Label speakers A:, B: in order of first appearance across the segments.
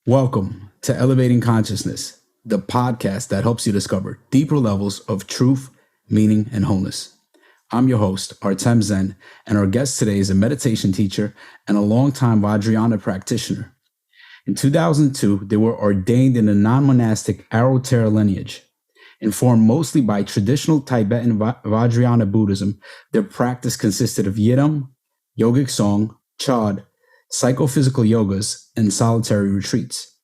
A: Welcome to Elevating Consciousness, the podcast that helps you discover deeper levels of truth, meaning, and wholeness. I'm your host, Artem Zen, and our guest today is a meditation teacher and a longtime Vajrayana practitioner. In 2002, they were ordained in the non-monastic gTer lineage. Informed mostly by traditional Tibetan Vajrayana Buddhism, their practice consisted of yidam, yogic song, Chod, psychophysical yogas, and solitary retreats.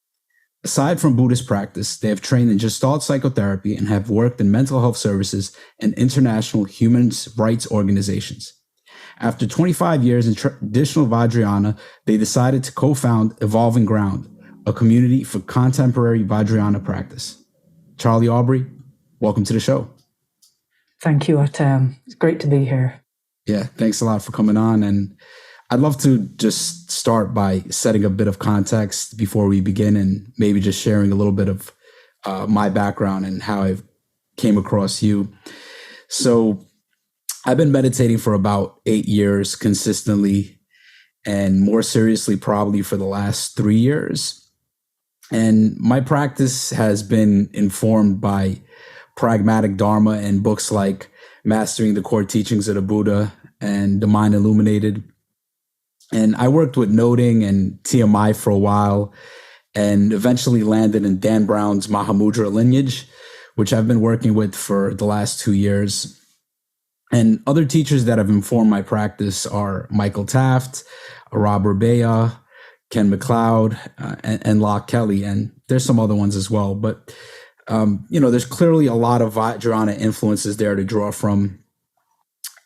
A: Aside from Buddhist practice, they have trained in Gestalt psychotherapy and have worked in mental health services and international human rights organizations. After 25 years in traditional Vajrayana, they decided to co-found Evolving Ground, a community for contemporary Vajrayana practice. Charlie Awbery, welcome to the show.
B: Thank you, Artem. It's great to be here.
A: Yeah, thanks a lot for coming on. And I'd love to just start by setting a bit of context before we begin and maybe just sharing a little bit of my background and how I came across you. So I've been meditating for about 8 years consistently, and more seriously probably for the last 3 years. And my practice has been informed by pragmatic dharma and books like Mastering the Core Teachings of the Buddha and The Mind Illuminated. And I worked with noting and TMI for a while and eventually landed in Dan Brown's Mahamudra lineage, which I've been working with for the last 2 years. And other teachers that have informed my practice are Michael Taft, Robert Bea, Ken McLeod, and Locke Kelly. And there's some other ones as well. But, there's clearly a lot of Vajrayana influences there to draw from.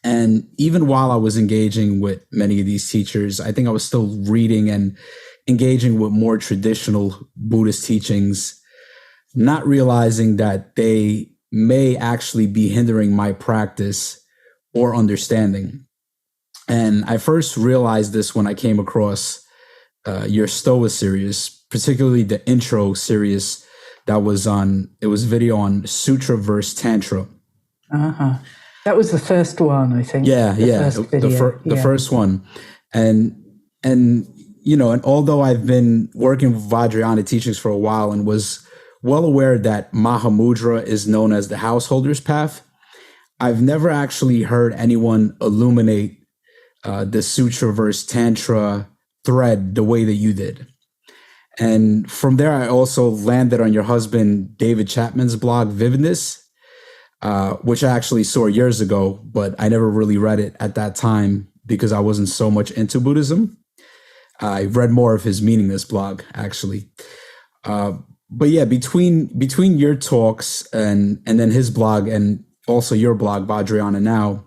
A: And even while I was engaging with many of these teachers, I think I was still reading and engaging with more traditional Buddhist teachings, not realizing that they may actually be hindering my practice or understanding. And I first realized this when I came across your Stoa series, particularly the intro series that was it was video on Sutra versus Tantra.
B: Uh-huh. That was the first one, I think.
A: The first one. And although I've been working with Vajrayana teachings for a while and was well aware that Mahamudra is known as the householder's path, I've never actually heard anyone illuminate the Sutra versus Tantra thread the way that you did. And from there, I also landed on your husband, David Chapman's blog, Vividness, which I actually saw years ago, but I never really read it at that time because I wasn't so much into Buddhism. I read more of his Meaningless blog, actually. But yeah, between your talks and then his blog and also your blog, Vajrayana Now,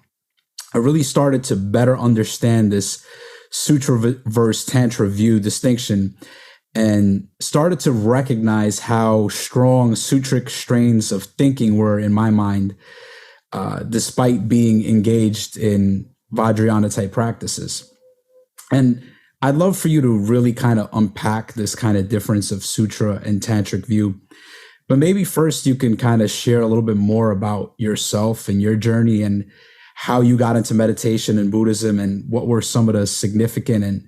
A: I really started to better understand this Sutra versus Tantra view distinction and started to recognize how strong Sutric strains of thinking were in my mind, despite being engaged in Vajrayana type practices. And I'd love for you to really kind of unpack this kind of difference of Sutra and Tantric view. But maybe first you can kind of share a little bit more about yourself and your journey and how you got into meditation and Buddhism and what were some of the significant and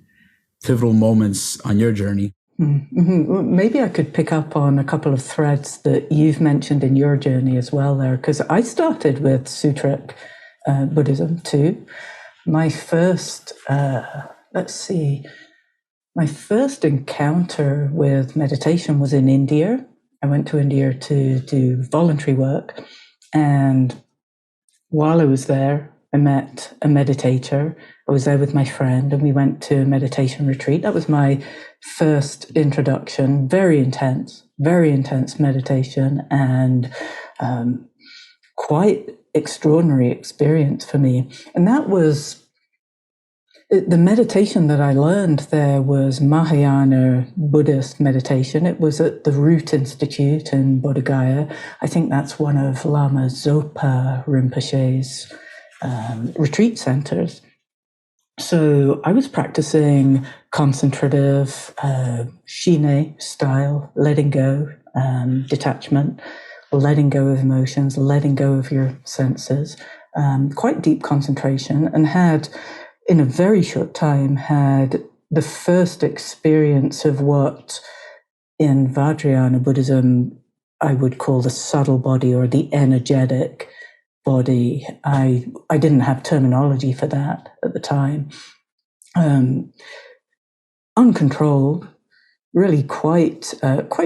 A: pivotal moments on your journey.
B: Mm-hmm. Maybe I could pick up on a couple of threads that you've mentioned in your journey as well there, because I started with Sutric Buddhism too. My first, my first encounter with meditation was in India. I went to India to do voluntary work, and while I was there, I met a meditator. I was there with my friend and we went to a meditation retreat. That was my first introduction, very intense meditation, and quite extraordinary experience for me. And that was, the meditation that I learned there was Mahayana Buddhist meditation. It was at the Root Institute in Bodh Gaya. I think that's one of Lama Zopa Rinpoche's retreat centers. So I was practicing concentrative, Shine style, letting go, detachment, letting go of emotions, letting go of your senses, quite deep concentration, and had, in a very short time, had the first experience of what in Vajrayana Buddhism, I would call the subtle body or the energetic body. I didn't have terminology for that at the time. Uncontrolled, really quite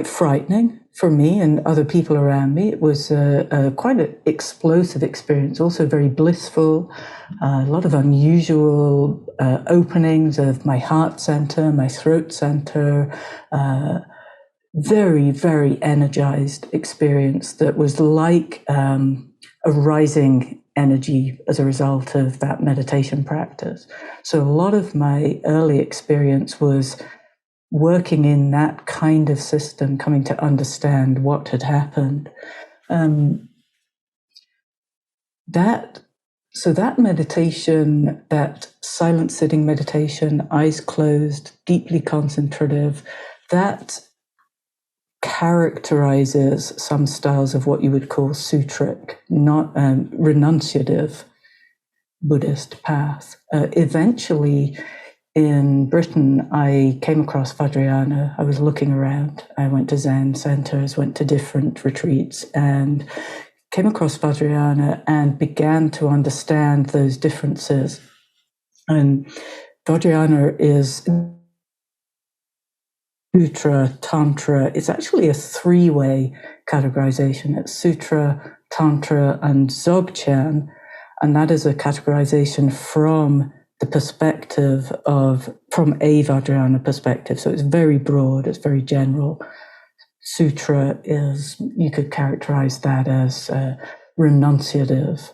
B: frightening for me and other people around me. It was quite an explosive experience, also very blissful, a lot of unusual openings of my heart center, my throat center, very, very energized experience that was like a rising energy as a result of that meditation practice. So a lot of my early experience was working in that kind of system, coming to understand what had happened. That meditation, that silent sitting meditation, eyes closed, deeply concentrative, that characterizes some styles of what you would call sutric, not renunciative Buddhist path. Eventually, in Britain, I came across Vajrayana. I was looking around. I went to Zen centers, went to different retreats, and came across Vajrayana and began to understand those differences. And Vajrayana is Sutra, Tantra. It's actually a three-way categorization. It's Sutra, Tantra, and Dzogchen. And that is a categorization from the perspective from a Vajrayana perspective. So it's very broad, it's very general. Sutra is, you could characterize that as a renunciative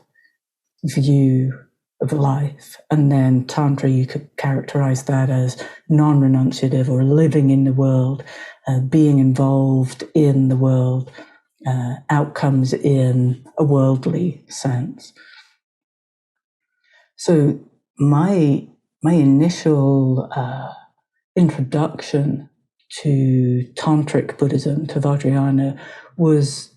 B: view of life. And then Tantra, you could characterize that as non-renunciative or living in the world, being involved in the world, outcomes in a worldly sense. So my initial introduction to Tantric Buddhism, to Vajrayana, was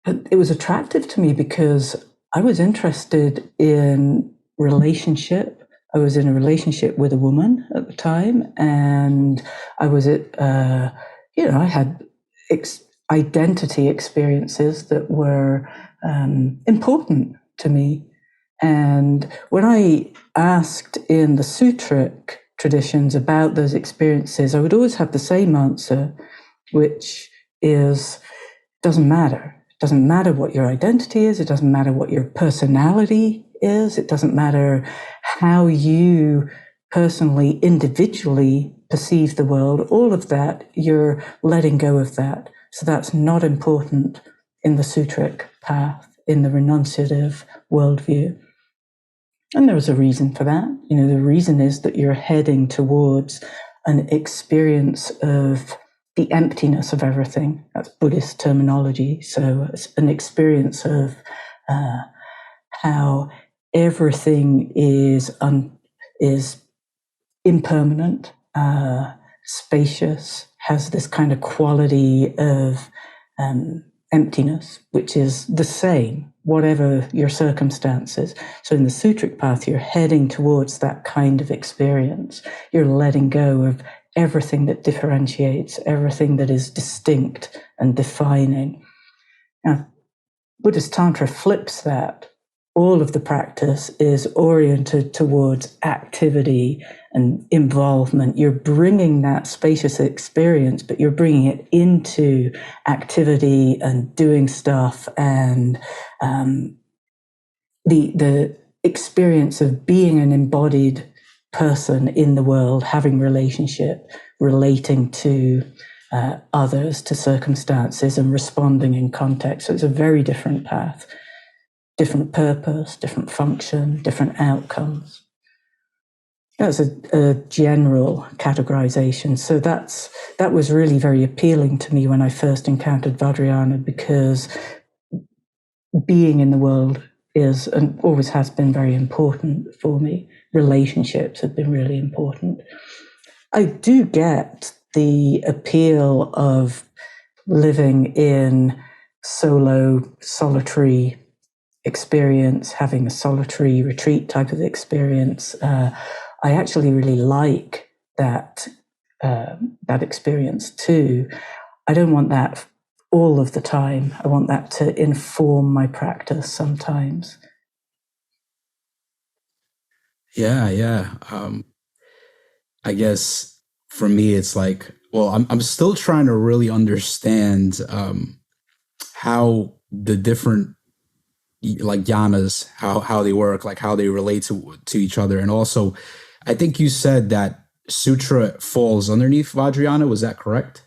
B: attractive to me because I was interested in relationship. I was in a relationship with a woman at the time, and I was I had identity experiences that were important to me. And when I asked in the Sutric traditions about those experiences, I would always have the same answer, which is, doesn't matter. It doesn't matter what your identity is. It doesn't matter what your personality is. It doesn't matter how you personally, individually perceive the world. All of that, you're letting go of that. So that's not important in the Sutric path, in the renunciative worldview. And there was a reason for that. The reason is that you're heading towards an experience of the emptiness of everything. That's Buddhist terminology. So it's an experience of how everything is impermanent, spacious, has this kind of quality of emptiness, which is the same, whatever your circumstances. So in the Sutric path, you're heading towards that kind of experience. You're letting go of everything that differentiates, everything that is distinct and defining. Now, Buddhist Tantra flips that. All of the practice is oriented towards activity and involvement. You're bringing that spacious experience, but you're bringing it into activity and doing stuff, and the experience of being an embodied person in the world, having relationship, relating to others, to circumstances, and responding in context. So it's a very different path. Different purpose, different function, different outcomes. That's a general categorization. So that was really very appealing to me when I first encountered Vajrayana, because being in the world is and always has been very important for me. Relationships have been really important. I do get the appeal of living in solitary experience, having a solitary retreat type of experience. I actually really like that experience too. I don't want that all of the time. I want that to inform my practice sometimes.
A: Yeah. I guess for me, it's like, well, I'm still trying to really understand how the different like yanas, how they work, like how they relate to each other, and also, I think you said that Sutra falls underneath Vajrayana. Was that correct?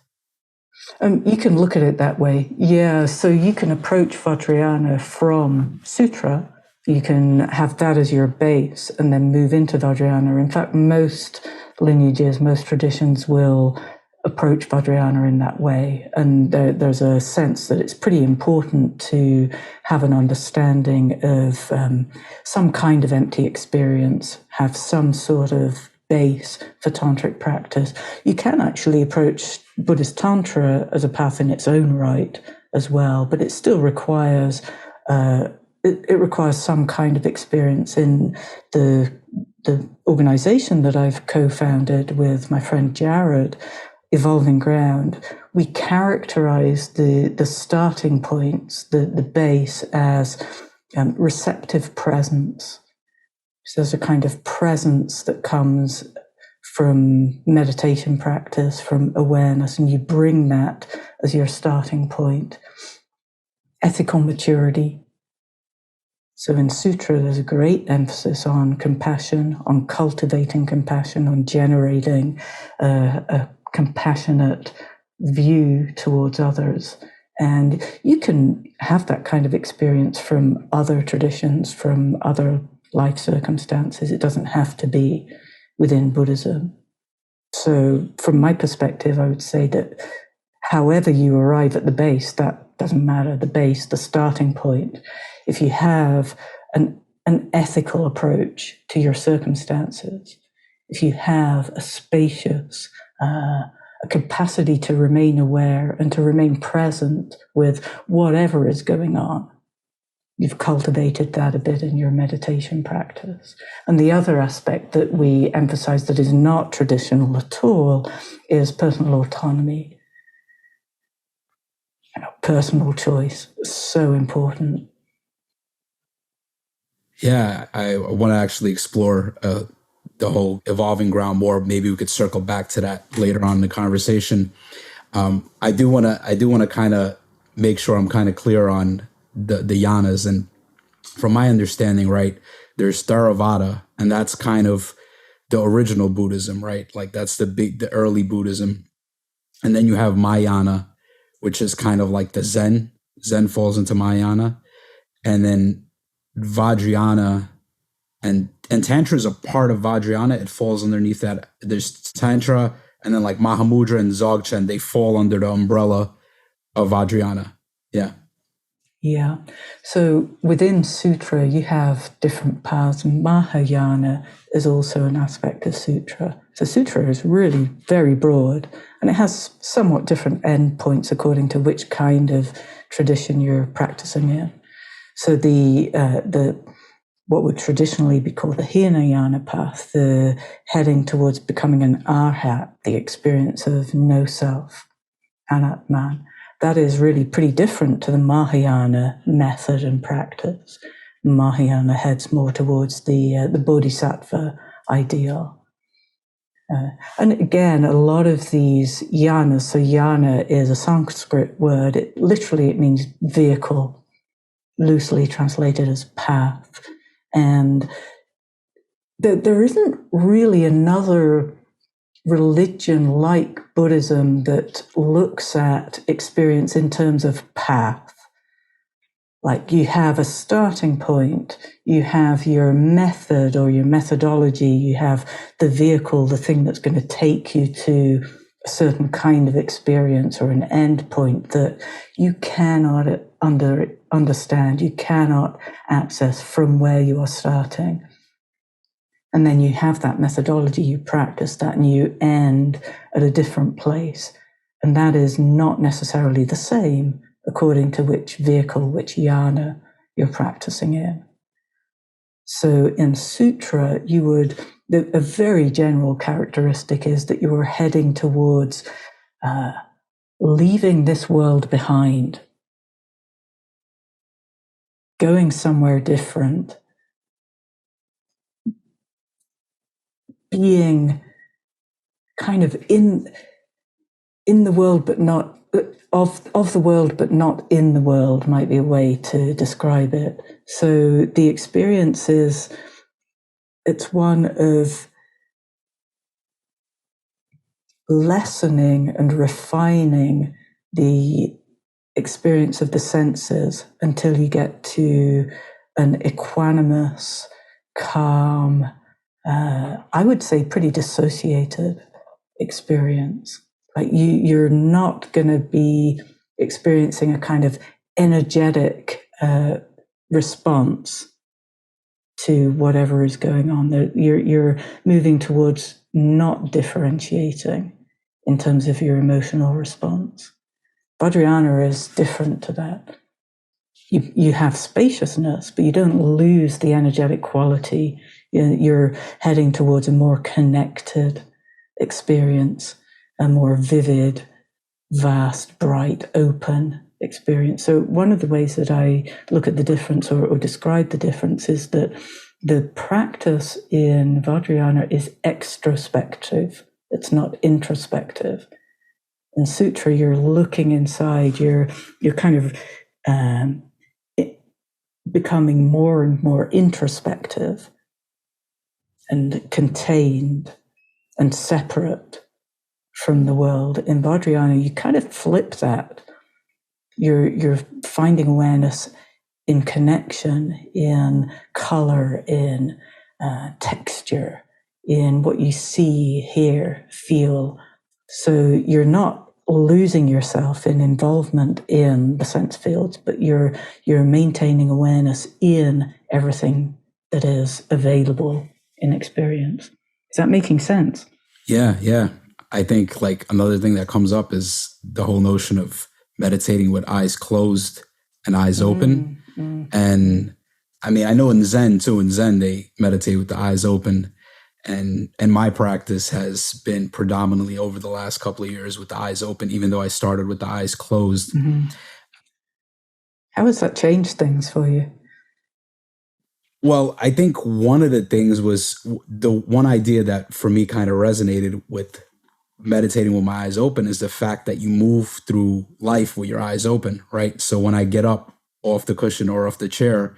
B: You can look at it that way. Yeah, so you can approach Vajrayana from Sutra. You can have that as your base and then move into Vajrayana. In fact, most lineages, most traditions will approach Vajrayana in that way. And there's a sense that it's pretty important to have an understanding of some kind of empty experience, have some sort of base for tantric practice. You can actually approach Buddhist Tantra as a path in its own right as well, but it still requires it requires some kind of experience. In the organization that I've co-founded with my friend Jared, Evolving Ground, we characterize the starting points, the base, as receptive presence. So there's a kind of presence that comes from meditation practice, from awareness, and you bring that as your starting point. Ethical maturity. So in Sutra, there's a great emphasis on compassion, on cultivating compassion, on generating a compassionate view towards others. And you can have that kind of experience from other traditions, from other life circumstances. It doesn't have to be within Buddhism. So from my perspective, I would say that however you arrive at the base, that doesn't matter, the base, the starting point. If you have an ethical approach to your circumstances, if you have a spacious, a capacity to remain aware and to remain present with whatever is going on, you've cultivated that a bit in your meditation practice. And the other aspect that we emphasize that is not traditional at all is personal autonomy. Personal choice, so important.
A: Yeah, I want to actually explore the whole evolving ground more. Maybe we could circle back to that later on in the conversation. I do want to kind of make sure I'm kind of clear on the yanas. And from my understanding, right, there's Theravada, and that's kind of the original Buddhism, right? Like that's the early Buddhism. And then you have Mahayana, which is kind of like the Zen. Zen falls into Mahayana. And then Vajrayana and Tantra is a part of Vajrayana. It falls underneath that. There's Tantra, and then like Mahamudra and Dzogchen, they fall under the umbrella of Vajrayana. Yeah.
B: Yeah. So within Sutra, you have different paths. Mahayana is also an aspect of Sutra. So Sutra is really very broad, and it has somewhat different endpoints according to which kind of tradition you're practicing in. So the what would traditionally be called the Hinayana path, the heading towards becoming an arhat, the experience of no self, anatman, that is really pretty different to the Mahayana method and practice. Mahayana heads more towards the bodhisattva ideal. And again, a lot of these yanas, so yana is a Sanskrit word, it means vehicle, loosely translated as path. And there isn't really another religion like Buddhism that looks at experience in terms of path. Like you have a starting point, you have your method or your methodology, you have the vehicle, the thing that's going to take you to a certain kind of experience or an end point that you cannot understand, you cannot access from where you are starting. And then you have that methodology, you practice that, and you end at a different place. And that is not necessarily the same according to which vehicle, which yana you're practicing in. So in Sutra, a very general characteristic is that you are heading towards leaving this world behind, going somewhere different, being kind of in the world, but not of the world, but not in the world, might be a way to describe it. So the experience is, it's one of lessening and refining the experience of the senses until you get to an equanimous, calm, I would say pretty dissociated experience. Like you're not going to be experiencing a kind of energetic response to whatever is going on. You're moving towards not differentiating in terms of your emotional response. Vajrayana is different to that. You have spaciousness, but you don't lose the energetic quality. You're heading towards a more connected experience, a more vivid, vast, bright, open experience. So one of the ways that I look at the difference or describe the difference is that the practice in Vajrayana is extrospective. It's not introspective. In Sutra, you're looking inside, you're kind of becoming more and more introspective and contained and separate from the world. In Vajrayana, you kind of flip that. You're finding awareness in connection, in color, in texture, in what you see, hear, feel. So you're not losing yourself in involvement in the sense fields, but you're maintaining awareness in everything that is available in experience. Is that making sense?
A: Yeah. I think like another thing that comes up is the whole notion of meditating with eyes closed and eyes open. And I mean, I know in Zen too, in Zen, they meditate with the eyes open. And my practice has been predominantly over the last couple of years with the eyes open, even though I started with the eyes closed.
B: How has that changed things for you?
A: Well, I think one of the things was the one idea that for me kind of resonated with meditating with my eyes open is the fact that you move through life with your eyes open, right? So when I get up off the cushion or off the chair,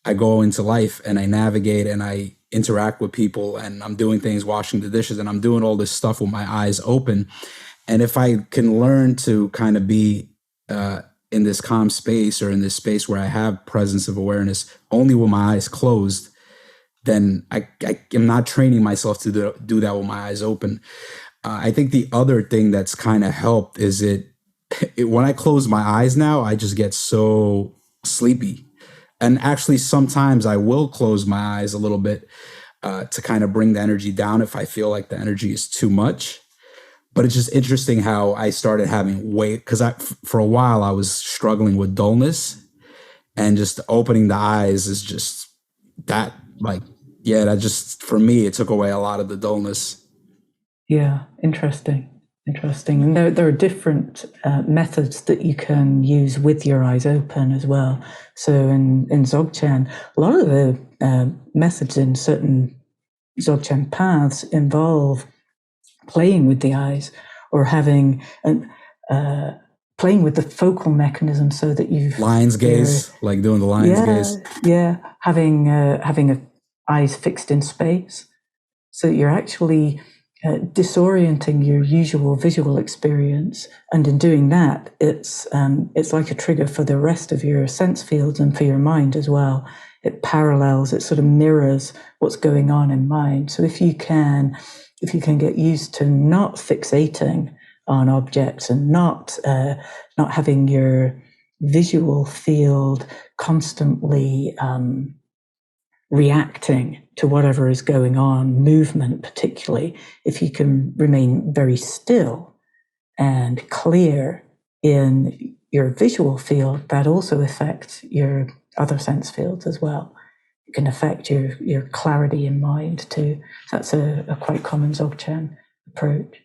A: I go into life and I navigate and I interact with people and I'm doing things, washing the dishes, and I'm doing all this stuff with my eyes open. And if I can learn to kind of be in this calm space or in this space where I have presence of awareness only with my eyes closed, then I am not training myself to do that with my eyes open. I think the other thing that's kind of helped is when I close my eyes now, I just get so sleepy. And actually, sometimes I will close my eyes a little bit to kind of bring the energy down if I feel like the energy is too much. But it's just interesting how I started having weight, because for a while I was struggling with dullness, and just opening the eyes is just that, like, yeah, that just, for me, it took away a lot of the dullness.
B: Yeah, interesting. And there are different methods that you can use with your eyes open as well. So in Dzogchen, a lot of the methods in certain Dzogchen paths involve playing with the eyes or having playing with the focal mechanism so that you've
A: lion's gaze, like doing the lion's gaze.
B: Yeah, having eyes fixed in space, so you're actually disorienting your usual visual experience, and in doing that, it's like a trigger for the rest of your sense fields and for your mind as well. It parallels, it sort of mirrors what's going on in mind. So if you can get used to not fixating on objects and not having your visual field constantly reacting to whatever is going on, movement particularly, if you can remain very still and clear in your visual field, that also affects your other sense fields as well. It can affect your clarity in mind too. That's a quite common Dzogchen approach.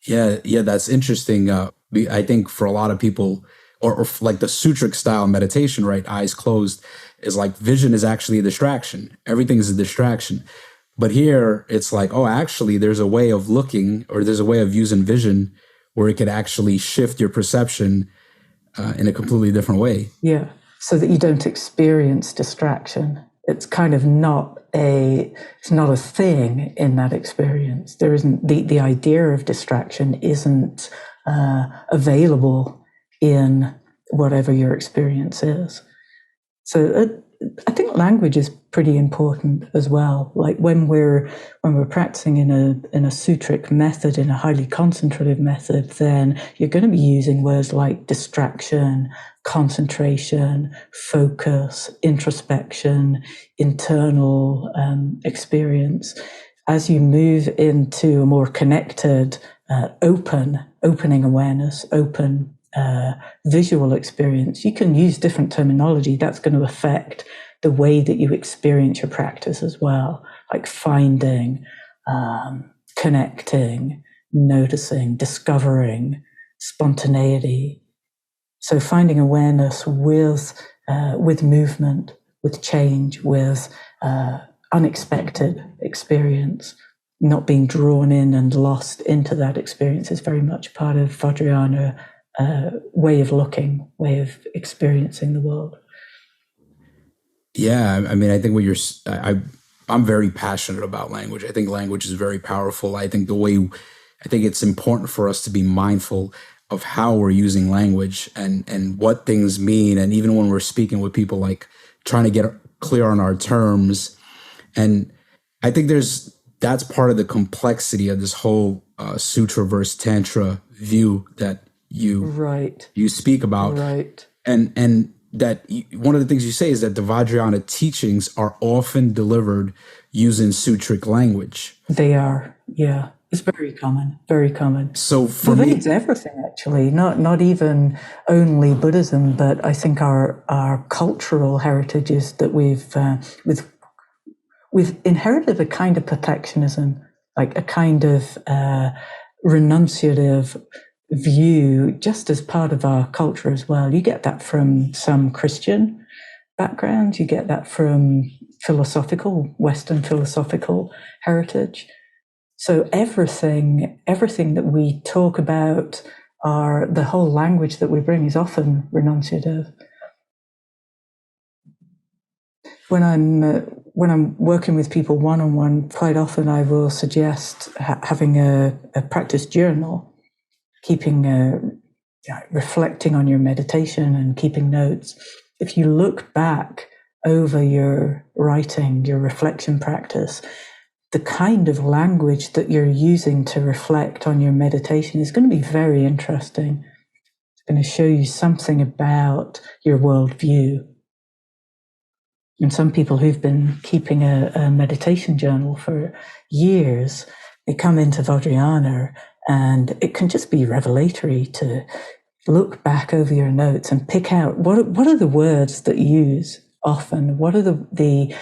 A: Yeah, that's interesting. I think for a lot of people, or like the Sutric style meditation, right? Eyes closed, is like vision is actually a distraction. Everything is a distraction. But here it's like, oh, actually, there's a way of looking, or there's a way of using vision where it could actually shift your perception in a completely different way.
B: Yeah, so that you don't experience distraction. It's kind of it's not a thing in that experience. There isn't, the idea of distraction isn't available in whatever your experience is. So I think language is pretty important as well. Like when we're practicing in a sutric method, in a highly concentrative method, then you're going to be using words like distraction, concentration, focus, introspection, internal experience. As you move into a more connected, opening awareness, open visual experience, you can use different terminology. That's going to affect the way that you experience your practice as well, like finding, connecting, noticing, discovering, spontaneity. So finding awareness with movement, with change, with unexpected experience, not being drawn in and lost into that experience is very much part of Vajrayana way of looking, way of experiencing the world.
A: Yeah, I mean, I think I'm very passionate about language. I think language is very powerful. I think it's important for us to be mindful of how we're using language and what things mean. And even when we're speaking with people, like trying to get clear on our terms. And I think that's part of the complexity of this whole Sutra versus Tantra view that you speak about.
B: Right.
A: And that one of the things you say is that the Vajrayana teachings are often delivered using Sutric language.
B: They are, yeah. It's very common, very common.
A: So for me,
B: it's everything actually, not even only Buddhism, but I think our cultural heritages that we've inherited a kind of perfectionism, like a kind of renunciative view, just as part of our culture as well. You get that from some Christian backgrounds, you get that from Western philosophical heritage. So everything that we talk about, the whole language that we bring is often renunciative. When I'm working with people one-on-one, quite often I will suggest having a practice journal, reflecting on your meditation and keeping notes. If you look back over your writing, your reflection practice, the kind of language that you're using to reflect on your meditation is going to be very interesting. It's going to show you something about your worldview. And some people who've been keeping a meditation journal for years, they come into Vajrayana and it can just be revelatory to look back over your notes and pick out what are the words that you use often, what are the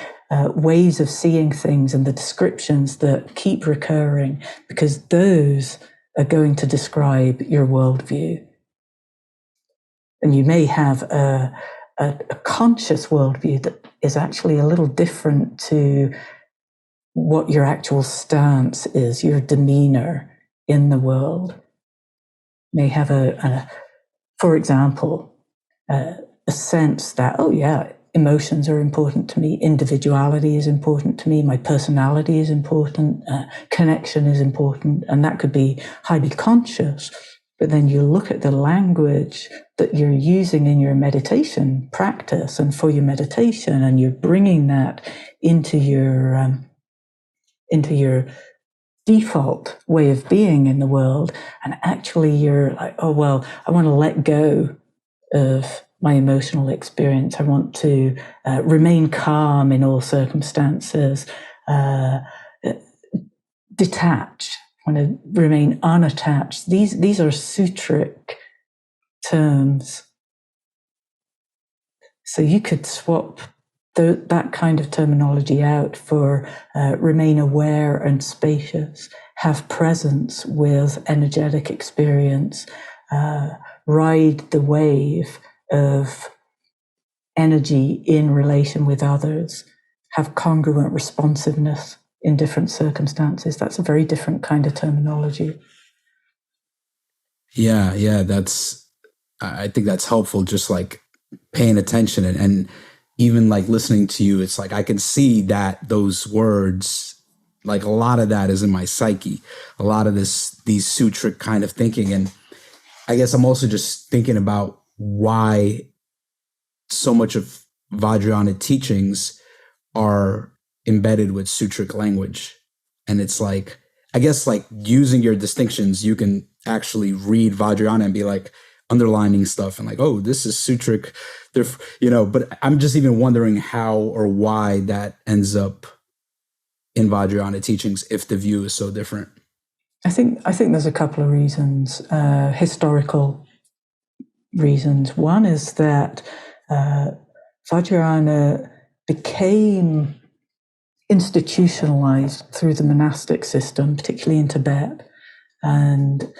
B: ways of seeing things and the descriptions that keep recurring, because those are going to describe your worldview. And you may have a conscious worldview that is actually a little different to what your actual stance is, your demeanor in the world. You may have for example, a sense that, oh yeah, emotions are important to me, individuality is important to me, my personality is important, connection is important, and that could be highly conscious. But then you look at the language that you're using in your meditation practice and for your meditation, and you're bringing that into your default way of being in the world, and actually you're like, oh well, I want to let go of my emotional experience. I want to remain calm in all circumstances, detached. I want to remain unattached. These are sutric terms. So you could swap that kind of terminology out for remain aware and spacious, have presence with energetic experience, ride the wave of energy in relation with others, have congruent responsiveness in different circumstances. That's a very different kind of terminology.
A: Yeah, I think that's helpful, just like paying attention and even like listening to you. It's like I can see that those words, like a lot of that is in my psyche, a lot of these sutric kind of thinking. And I guess I'm also just thinking about why so much of Vajrayana teachings are embedded with sutric language. And it's like, I guess like using your distinctions, you can actually read Vajrayana and be like underlining stuff and like, oh, this is sutric, but I'm just even wondering how or why that ends up in Vajrayana teachings if the view is so different.
B: I think there's a couple of reasons, historical reasons. One is that Vajrayana became institutionalized through the monastic system, particularly in Tibet, and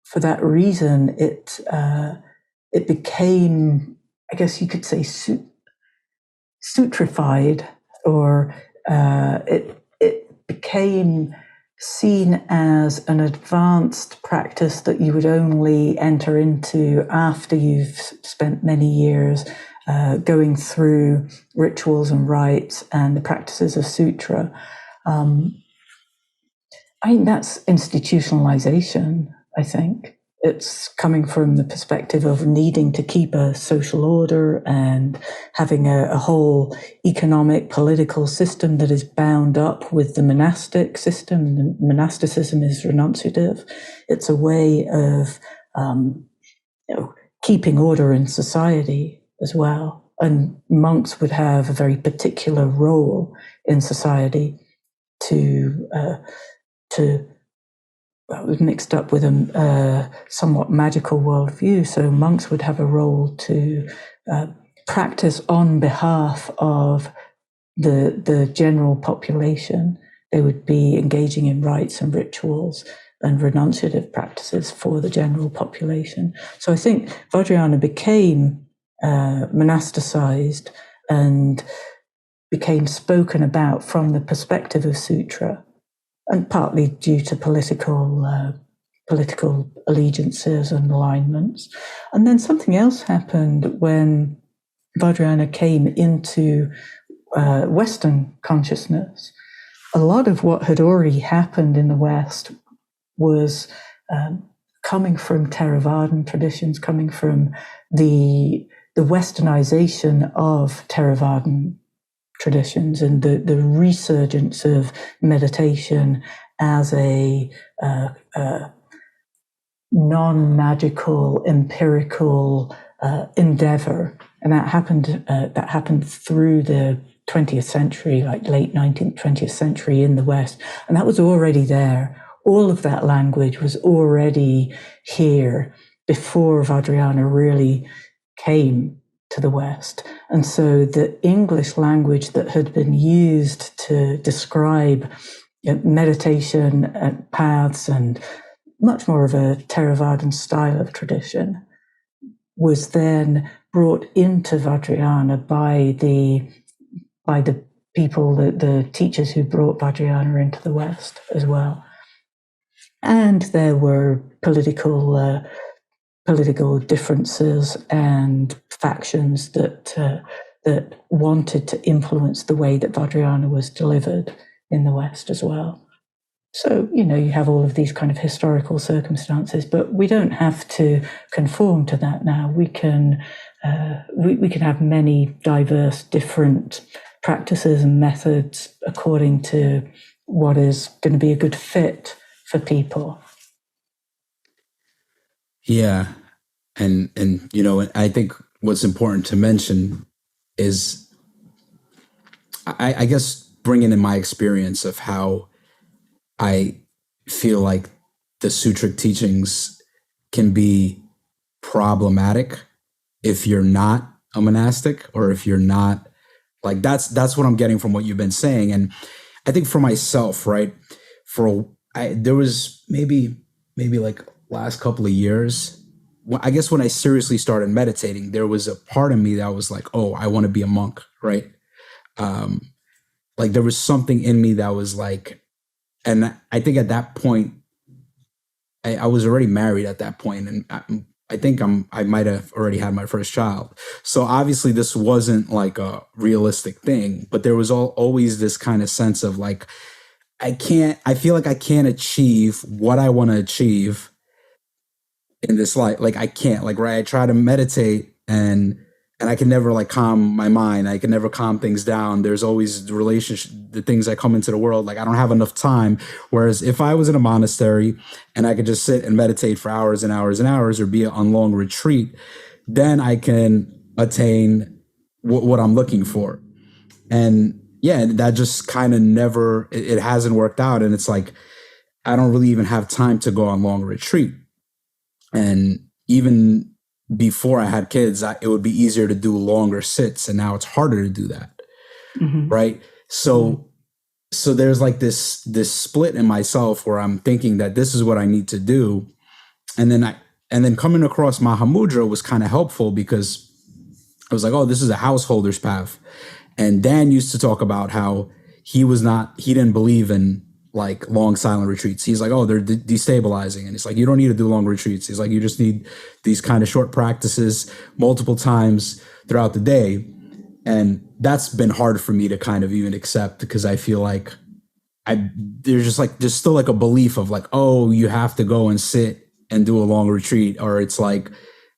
B: for that reason, it became, I guess you could say, sutrified, or it became seen as an advanced practice that you would only enter into after you've spent many years going through rituals and rites and the practices of sutra. I think that's institutionalization, I think. It's coming from the perspective of needing to keep a social order and having a whole economic, political system that is bound up with the monastic system. The monasticism is renunciative. It's a way of keeping order in society as well. And monks would have a very particular role in society it was mixed up with a somewhat magical worldview. So monks would have a role to practice on behalf of the general population. They would be engaging in rites and rituals and renunciative practices for the general population. So I think Vajrayana became monasticized and became spoken about from the perspective of sutra, and partly due to political allegiances and alignments. And then something else happened when Vajrayana came into Western consciousness. A lot of what had already happened in the West was coming from Theravadan traditions, coming from the westernization of Theravadan traditions and the resurgence of meditation as a non-magical, empirical endeavor. And that happened through the 20th century, like late 19th, 20th century in the West. And that was already there. All of that language was already here before Vajrayana really came to the West. And so the English language that had been used to describe meditation paths and much more of a Theravadan style of tradition was then brought into Vajrayana by the people, the teachers who brought Vajrayana into the West as well. And there were political differences and factions that wanted to influence the way that Vajrayana was delivered in the West as well. So, you have all of these kind of historical circumstances, but we don't have to conform to that now. We can have many diverse, different practices and methods according to what is going to be a good fit for people.
A: Yeah. And I think what's important to mention is, I guess, bringing in my experience of how I feel like the sutric teachings can be problematic if you're not a monastic, or if you're not like, that's what I'm getting from what you've been saying. And I think for myself, right, there was maybe like last couple of years, I guess when I seriously started meditating, there was a part of me that was like, oh, I want to be a monk, right? Um, like there was something in me that was like, and I think at that point, I was already married at that point, and I think I might have already had my first child. So obviously, this wasn't like a realistic thing, but there was always this kind of sense of like, I feel like I can't achieve what I want to achieve in this life. Like I can't, like, right. I try to meditate and I can never like calm my mind. I can never calm things down. There's always the relationship, the things that come into the world. Like I don't have enough time. Whereas if I was in a monastery and I could just sit and meditate for hours and hours and hours, or be on long retreat, then I can attain what I'm looking for. And yeah, that just kind of never, it hasn't worked out. And it's like, I don't really even have time to go on long retreat. And even before I had kids, it would be easier to do longer sits. And now it's harder to do that. Mm-hmm. Right. So there's like this split in myself where I'm thinking that this is what I need to do. And then coming across Mahamudra was kind of helpful, because I was like, oh, this is a householder's path. And Dan used to talk about how he didn't believe in like long silent retreats. He's like, oh, they're destabilizing. And it's like, you don't need to do long retreats. He's like, you just need these kind of short practices multiple times throughout the day. And that's been hard for me to kind of even accept, because I feel like there's still like a belief of like, oh, you have to go and sit and do a long retreat, or it's like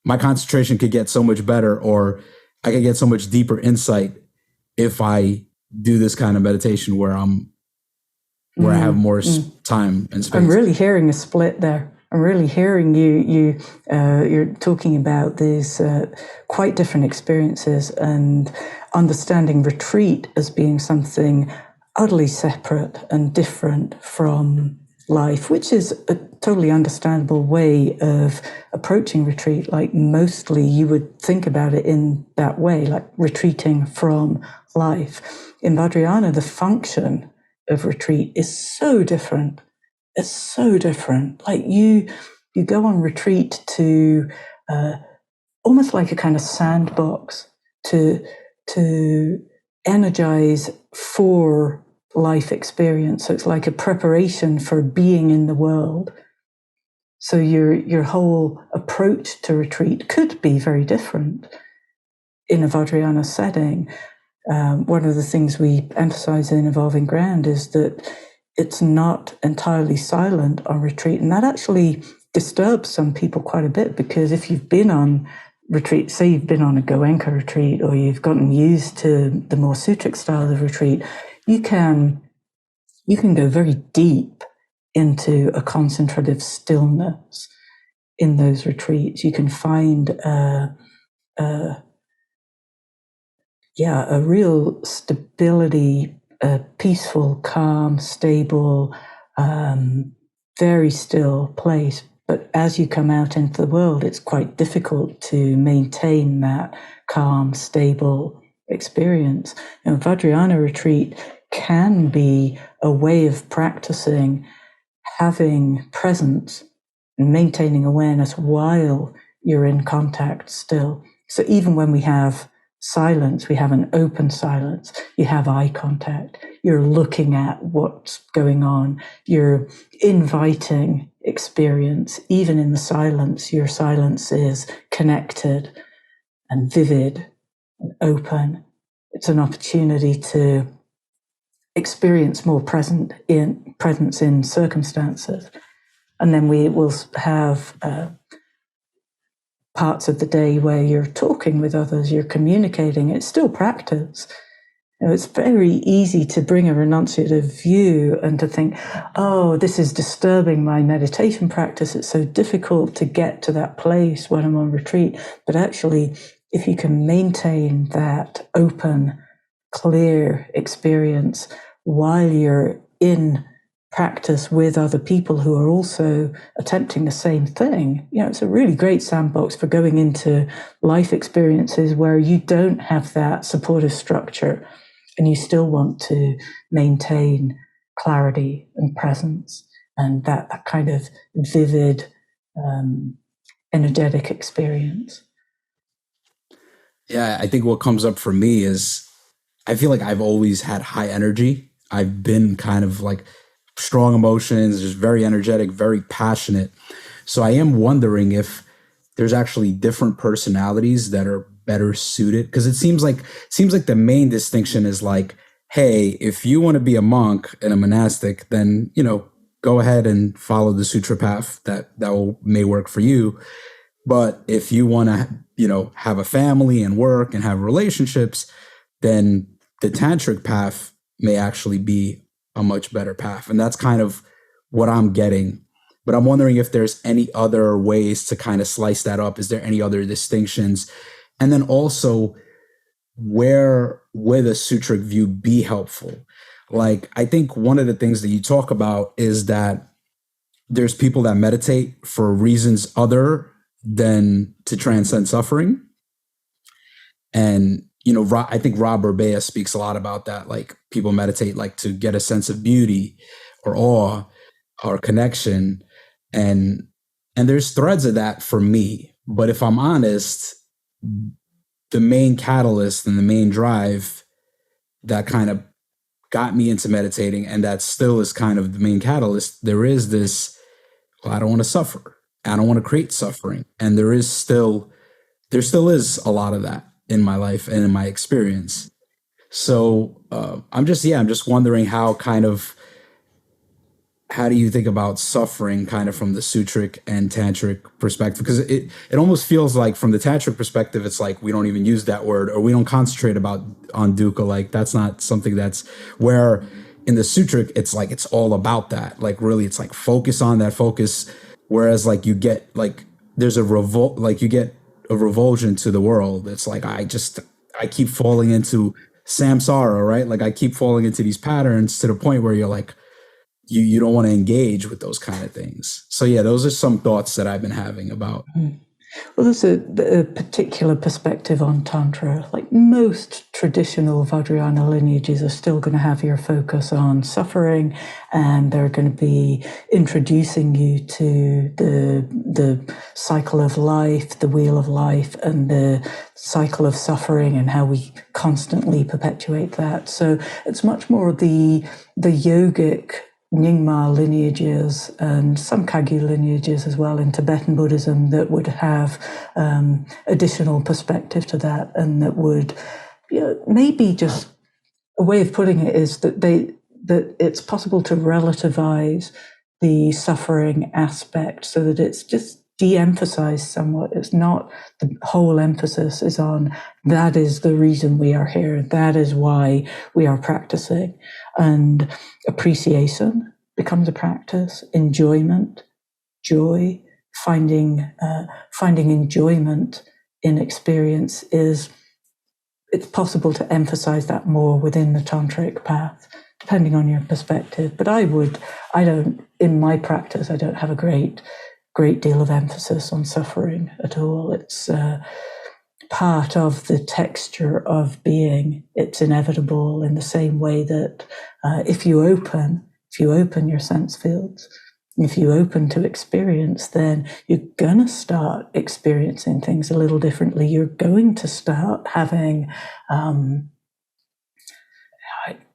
A: my concentration could get so much better, or I could get so much deeper insight if I do this kind of meditation where I have more time and space.
B: I'm really hearing a split there. I'm really hearing you're talking about these quite different experiences, and understanding retreat as being something utterly separate and different from life, which is a totally understandable way of approaching retreat. Like mostly you would think about it in that way, like retreating from life. In Vajrayana, the function of retreat is so different. It's so different. Like you go on retreat to almost like a kind of sandbox to energize for life experience. So it's like a preparation for being in the world. So your whole approach to retreat could be very different in a Vajrayana setting. One of the things we emphasize in Evolving Ground is that it's not entirely silent on retreat. And that actually disturbs some people quite a bit, because if you've been on retreat, say you've been on a Goenka retreat, or you've gotten used to the more sutric style of retreat, you can go very deep into a concentrative stillness in those retreats. You can find a real stability, a peaceful, calm, stable, very still place. But as you come out into the world, it's quite difficult to maintain that calm, stable experience. And Vajrayana retreat can be a way of practicing having presence and maintaining awareness while you're in contact still. So even when we have silence, we have an open silence, you have eye contact, you're looking at what's going on, you're inviting experience. Even in the silence, your silence is connected and vivid and open. It's an opportunity to experience more presence in circumstances. And then we will have parts of the day where you're talking with others, you're communicating. It's still practice. It's very easy to bring a renunciative view and to think, oh, this is disturbing my meditation practice. It's so difficult to get to that place when I'm on retreat. But actually, if you can maintain that open, clear experience while you're in practice with other people who are also attempting the same thing, it's a really great sandbox for going into life experiences where you don't have that supportive structure and you still want to maintain clarity and presence and that kind of vivid energetic experience.
A: Yeah, I think what comes up for me is I feel like I've always had high energy. I've been kind of like strong emotions, just very energetic, very passionate. So I am wondering if there's actually different personalities that are better suited, because it seems like the main distinction is like, hey, if you want to be a monk and a monastic, then go ahead and follow the sutra path may work for you. But if you want to, have a family and work and have relationships, then the tantric path may actually be a much better path. And that's kind of what I'm getting. But I'm wondering if there's any other ways to kind of slice that up. Is there any other distinctions? And then also, where would a sutric view be helpful? Like, I think one of the things that you talk about is that there's people that meditate for reasons other than to transcend suffering. And, I think Rob Burbea speaks a lot about that. Like, people meditate like to get a sense of beauty or awe or connection. And there's threads of that for me. But if I'm honest, the main catalyst and the main drive that kind of got me into meditating, and that still is kind of the main catalyst, there is this, well, I don't want to suffer. I don't want to create suffering. And there still is a lot of that in my life and in my experience. So I'm just wondering how do you think about suffering kind of from the sutric and tantric perspective? Because it almost feels like from the tantric perspective, it's like we don't even use that word, or we don't concentrate on dukkha. Like, that's not something that's where in the sutric, it's like, it's all about that. Like, really, it's like focus on that focus. Whereas like you get like, there's a revolt, like you get a revulsion to the world. It's like, I keep falling into samsara, right? Like, I keep falling into these patterns to the point where you're like, you don't want to engage with those kind of things. So yeah, those are some thoughts that I've been having about.
B: Well, there's a particular perspective on Tantra. Like, most traditional Vajrayana lineages are still going to have your focus on suffering, and they're going to be introducing you to the cycle of life, the wheel of life, and the cycle of suffering, and how we constantly perpetuate that. So it's much more the yogic Nyingma lineages and some Kagyu lineages as well in Tibetan Buddhism that would have additional perspective to that, and that would, maybe just a way of putting it is that it's possible to relativize the suffering aspect so that it's just de-emphasized somewhat. It's not the whole emphasis is on that is the reason we are here, that is why we are practicing. And appreciation becomes a practice, enjoyment, joy, finding enjoyment in experience it's possible to emphasize that more within the tantric path, depending on your perspective. But in my practice, I don't have a great deal of emphasis on suffering at all. It's part of the texture of being. It's inevitable, in the same way that if you open your sense fields, if you open to experience, then you're going to start experiencing things a little differently. You're going to start having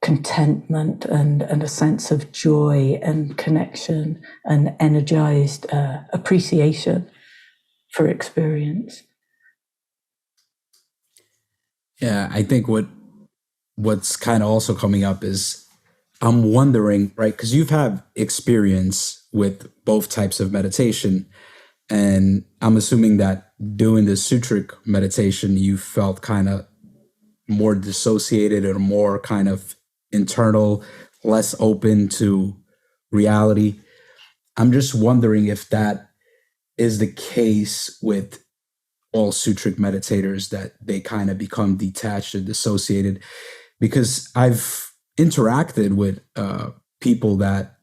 B: contentment and a sense of joy and connection and energized appreciation for experience.
A: Yeah, I think what's kind of also coming up is I'm wondering, right? Because you've had experience with both types of meditation, and I'm assuming that doing the sutric meditation, you felt kind of more dissociated or more kind of internal, less open to reality. I'm just wondering if that is the case with all sutric meditators, that they kind of become detached or dissociated, because I've interacted with people that,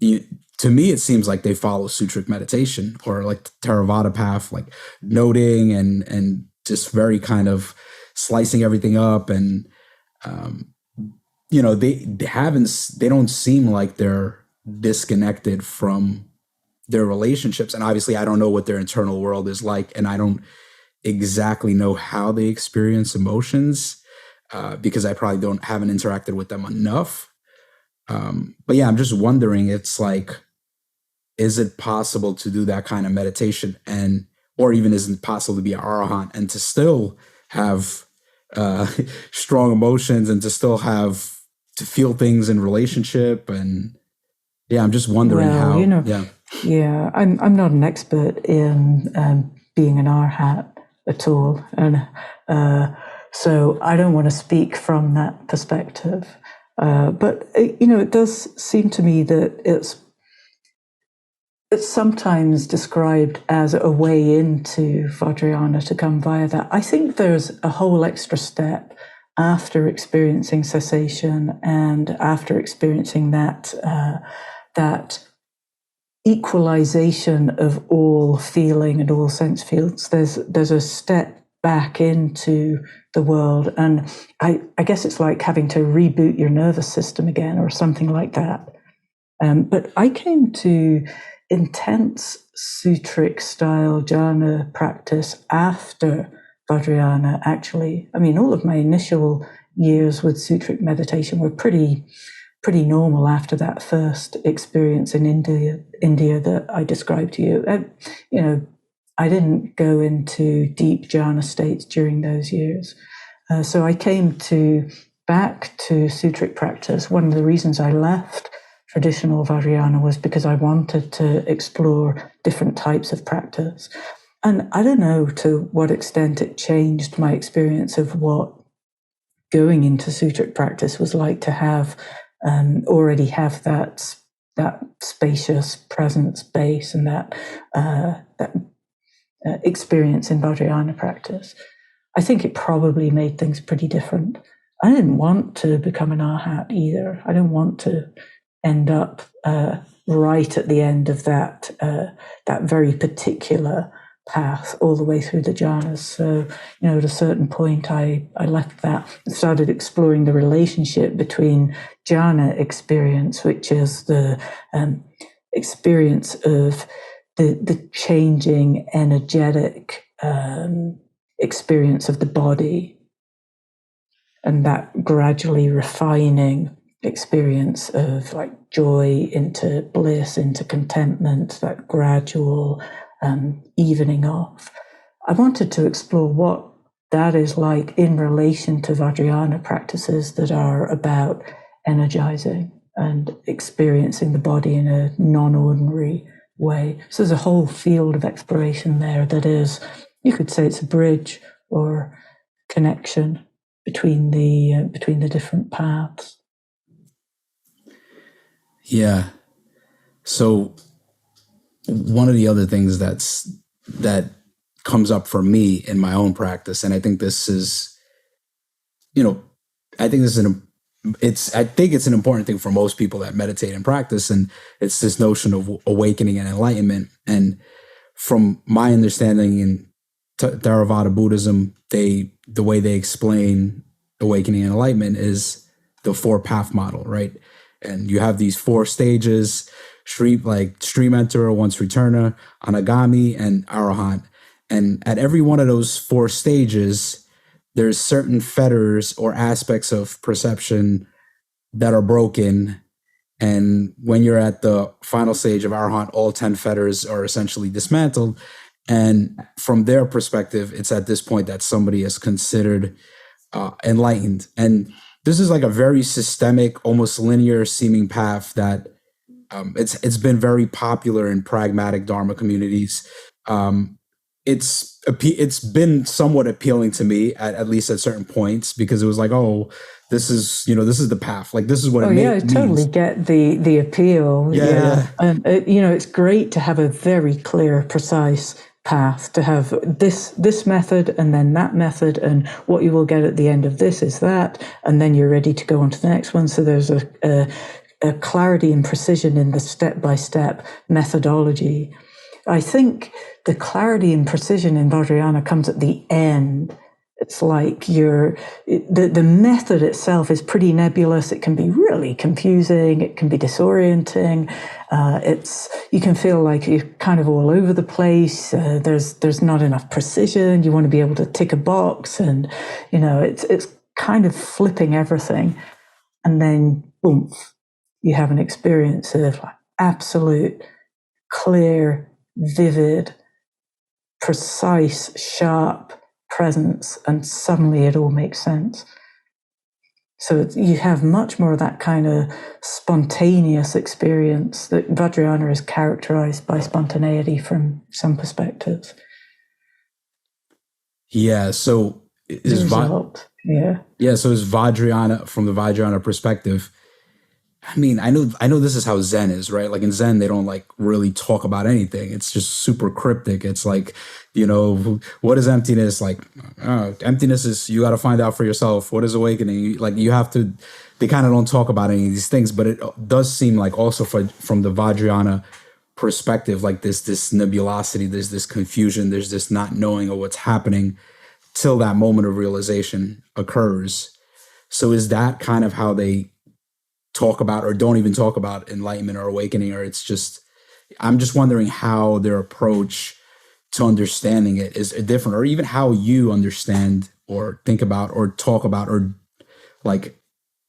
A: to me, it seems like they follow sutric meditation or like the Theravada path, like noting and just very kind of slicing everything up. And, they don't seem like they're disconnected from their relationships. And obviously I don't know what their internal world is like, and I don't exactly know how they experience emotions, because I probably haven't interacted with them enough. But yeah, I'm just wondering, it's like, is it possible to do that kind of meditation, or even is it possible to be an arahant and to still have strong emotions and to feel things in relationship? And yeah, I'm just wondering how.
B: Yeah, I'm not an expert in being an arhat at all, and so I don't want to speak from that perspective. But it does seem to me that it's sometimes described as a way into Vajrayana to come via that. I think there's a whole extra step after experiencing cessation and after experiencing that equalization of all feeling and all sense fields. There's a step back into the world, and I guess it's like having to reboot your nervous system again or something like that. But I came to intense sutric style jhana practice after Vajrayana, actually. I mean, all of my initial years with sutric meditation were pretty normal after that first experience in India that I described to you. I didn't go into deep jhana states during those years. So I came back to sutric practice. One of the reasons I left traditional Vajrayana was because I wanted to explore different types of practice. And I don't know to what extent it changed my experience of what going into sutric practice was like to have already have that spacious present space and that experience in Vajrayana practice. I think it probably made things pretty different. I didn't want to become an arhat either. I didn't want to end up right at the end of that very particular path all the way through the jhanas. So, at a certain point, I left that and started exploring the relationship between jhana experience, which is the experience of the changing energetic experience of the body, and that gradually refining experience of like joy into bliss, into contentment, that gradual evening off. I wanted to explore what that is like in relation to Vajrayana practices that are about energizing and experiencing the body in a non-ordinary way. So there's a whole field of exploration there that is, you could say it's a bridge or connection between the different paths.
A: Yeah. So one of the other things that comes up for me in my own practice, and I think this is, I think it's an important thing for most people that meditate and practice, and it's this notion of awakening and enlightenment. And from my understanding in Theravada Buddhism, the way they explain awakening and enlightenment is the 4-path model, right? And you have these 4 stages: stream enterer, once returner, anagami, and arahant. And at every one of those 4 stages, there's certain fetters or aspects of perception that are broken. And when you're at the final stage of arahant, all 10 fetters are essentially dismantled. And from their perspective, it's at this point that somebody is considered enlightened. And this is like a very systemic, almost linear seeming path that it's been very popular in pragmatic Dharma communities. It's been somewhat appealing to me at least at certain points, because it was like, oh, this is the path. Like, this is what it means.
B: I totally get the appeal.
A: Yeah.
B: And it's great to have a very clear, precise path, to have this method and then that method, and what you will get at the end of this is that, and then you're ready to go on to the next one. So there's a clarity and precision in the step-by-step methodology. I think the clarity and precision in Vajrayana comes at the end, It's like the method itself is pretty nebulous. It can be really confusing. It can be disorienting. You can feel like you're kind of all over the place. There's not enough precision. You want to be able to tick a box, and it's kind of flipping everything. And then boom, you have an experience of like absolute, clear, vivid, precise, sharp presence, and suddenly it all makes sense. So you have much more of that kind of spontaneous experience. That Vajrayana is characterized by spontaneity from some perspectives.
A: Yeah. So is So is Vajrayana, from the Vajrayana perspective, I mean, I know this is how Zen is, right? Like in Zen, they don't like really talk about anything. It's just super cryptic. It's like, what is emptiness? Like, emptiness is, you got to find out for yourself. What is awakening? Like you have to, they kind of don't talk about any of these things, but it does seem like also from the Vajrayana perspective, like this nebulosity, there's this confusion, there's this not knowing of what's happening till that moment of realization occurs. So is that kind of how they talk about, or don't even talk about, enlightenment or awakening? Or I'm just wondering how their approach to understanding it is different, or even how you understand or think about or talk about, or like,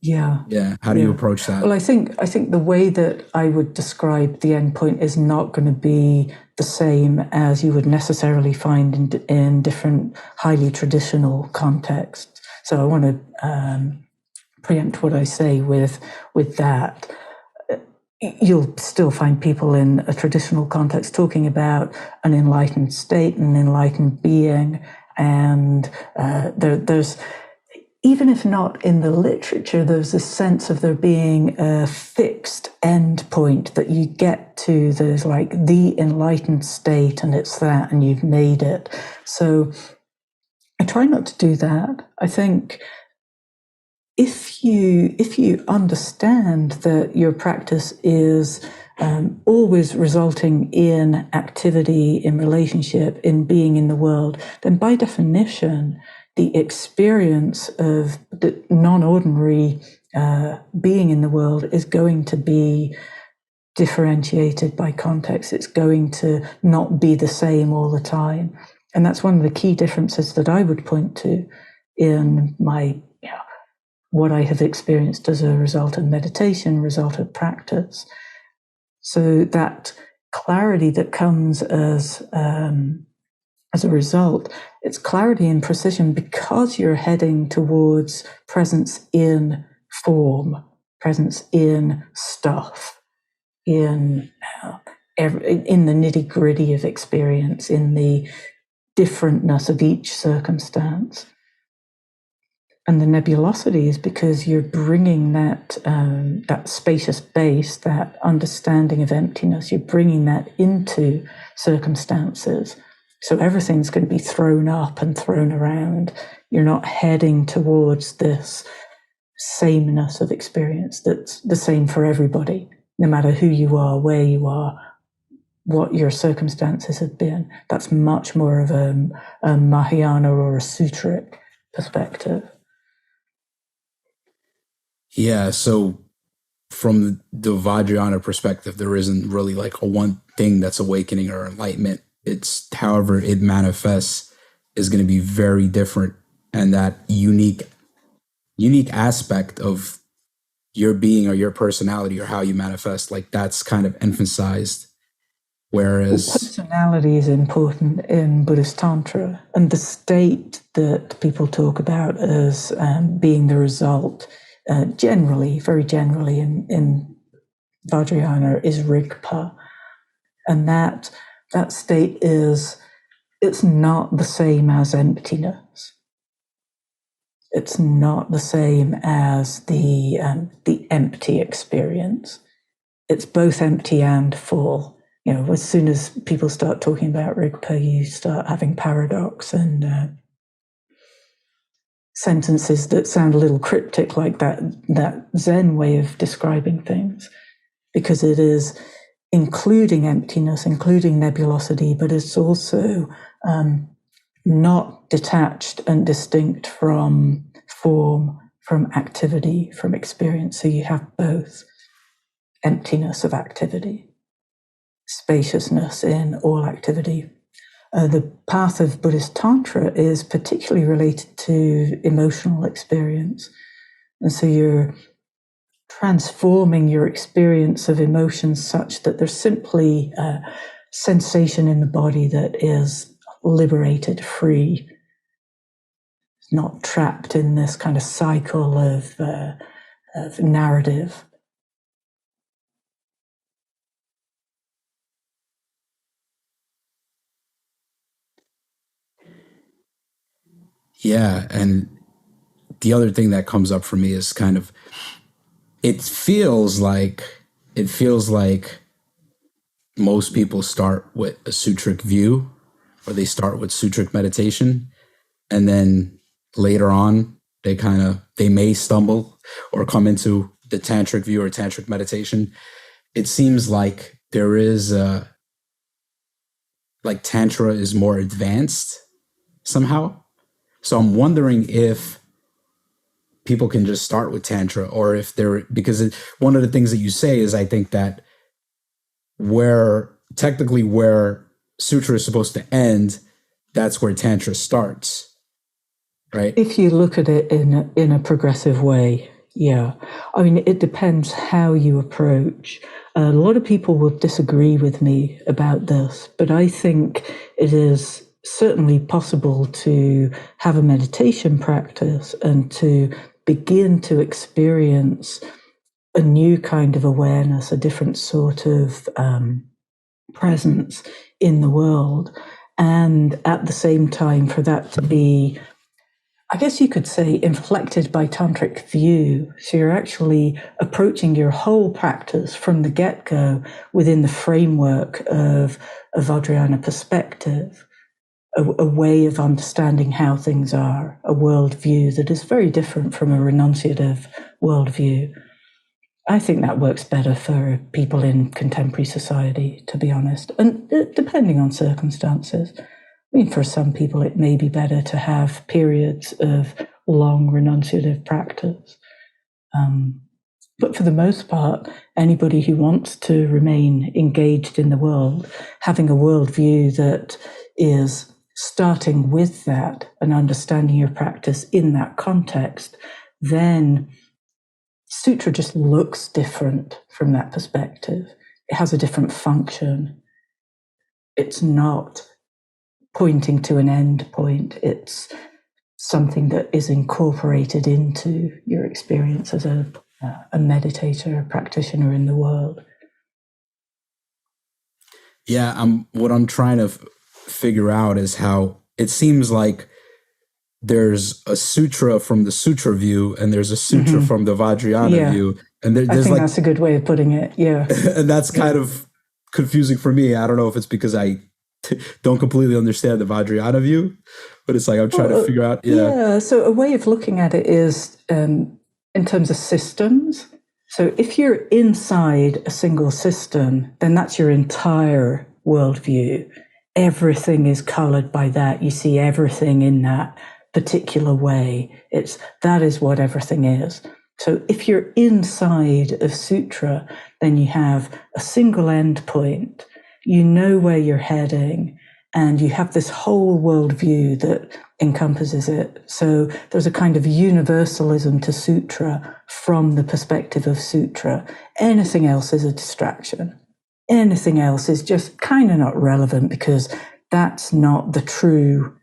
A: how do you approach that?
B: Well, I think the way that I would describe the endpoint is not going to be the same as you would necessarily find in different highly traditional contexts. So I want to preempt what I say with that. You'll still find people in a traditional context talking about an enlightened state, an enlightened being, and there's, even if not in the literature, there's a sense of there being a fixed end point that you get to. There's like the enlightened state, and it's that, and you've made it. So I try not to do that. I think if you understand that your practice is always resulting in activity, in relationship, in being in the world, then by definition, the experience of the non-ordinary being in the world is going to be differentiated by context. It's going to not be the same all the time. And that's one of the key differences that I would point to in my what I have experienced as a result of meditation, result of practice. So that clarity that comes as a result, it's clarity and precision because you're heading towards presence in form, presence in stuff, in the nitty-gritty of experience, in the differentness of each circumstance. And the nebulosity is because you're bringing that spacious base, that understanding of emptiness, you're bringing that into circumstances. So everything's going to be thrown up and thrown around. You're not heading towards this sameness of experience that's the same for everybody, no matter who you are, where you are, what your circumstances have been. That's much more of a Mahayana or a Sutric perspective.
A: Yeah, so from the Vajrayana perspective, there isn't really like a one thing that's awakening or enlightenment. It's however it manifests is going to be very different, and that unique aspect of your being or your personality or how you manifest, like that's kind of emphasized. Whereas
B: personality is important in Buddhist Tantra, and the state that people talk about as being the result, generally, very generally in Vajrayana, is Rigpa. And that state it's not the same as emptiness. It's not the same as the empty experience. It's both empty and full. As soon as people start talking about Rigpa, you start having paradox and sentences that sound a little cryptic, like that Zen way of describing things, because it is including emptiness, including nebulosity, but it's also not detached and distinct from form, from activity, from experience. So you have both emptiness of activity, spaciousness in all activity. The path of Buddhist Tantra is particularly related to emotional experience. And so you're transforming your experience of emotions such that there's simply a sensation in the body that is liberated, free, not trapped in this kind of cycle of narrative.
A: Yeah, and the other thing that comes up for me is kind of it feels like most people start with a sutric view, or they start with sutric meditation, and then later on they may stumble or come into the tantric view or tantric meditation. It seems like there is like tantra is more advanced somehow. So I'm wondering if people can just start with tantra, or if they're, because one of the things that you say is, I think that where sutra is supposed to end, that's where tantra starts, right?
B: If you look at it in a progressive way, yeah. I mean, it depends how you approach. A lot of people will disagree with me about this, but I think it is certainly possible to have a meditation practice and to begin to experience a new kind of awareness, a different sort of presence in the world. And at the same time, for that to be, I guess you could say, inflected by tantric view. So you're actually approaching your whole practice from the get-go within the framework of a Vajrayana perspective, a way of understanding how things are, a worldview that is very different from a renunciative worldview. I think that works better for people in contemporary society, to be honest, and depending on circumstances. I mean, for some people, it may be better to have periods of long renunciative practice. But for the most part, anybody who wants to remain engaged in the world, having a worldview that is starting with that and understanding your practice in that context, then Sutra just looks different from that perspective. It has a different function. It's not pointing to an end point. It's something that is incorporated into your experience as a meditator, a practitioner in the world.
A: Yeah, what I'm trying to figure out is how it seems like there's a sutra from the sutra view, and there's a sutra from the Vajrayana view, and there's
B: I think
A: like,
B: that's a good way of putting it. Yeah,
A: and that's kind of confusing for me. I don't know if it's because I don't completely understand the Vajrayana view, but it's like I'm trying to figure out.
B: Yeah. So a way of looking at it is in terms of systems. So if you're inside a single system, then that's your entire worldview. Everything is colored by that. You see everything in that particular way. That is what everything is. So if you're inside of Sutra, then you have a single endpoint. You know where you're heading, and you have this whole worldview that encompasses it. So there's a kind of universalism to Sutra from the perspective of Sutra. Anything else is a distraction. Anything else is just kind of not relevant, because that's not the true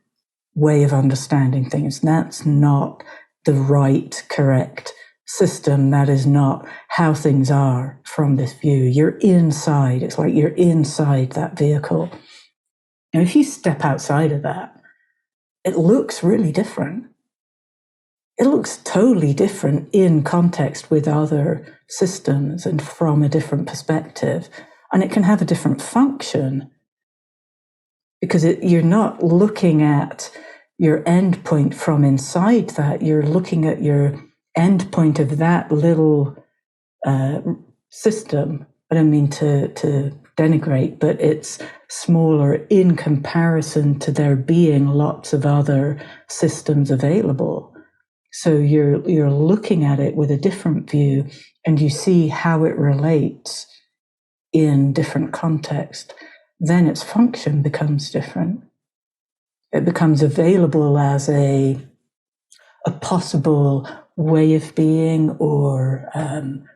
B: way of understanding things. That's not the right, correct system. That is not how things are from this view. You're inside. It's like you're inside that vehicle. And if you step outside of that, it looks really different. It looks totally different in context with other systems and from a different perspective. And it can have a different function, because you're not looking at your endpoint from inside that. You're looking at your endpoint of that little system. I don't mean to denigrate, but it's smaller in comparison to there being lots of other systems available. So you're looking at it with a different view, and you see how it relates in different contexts. Then its function becomes different. It becomes available as a possible way of being or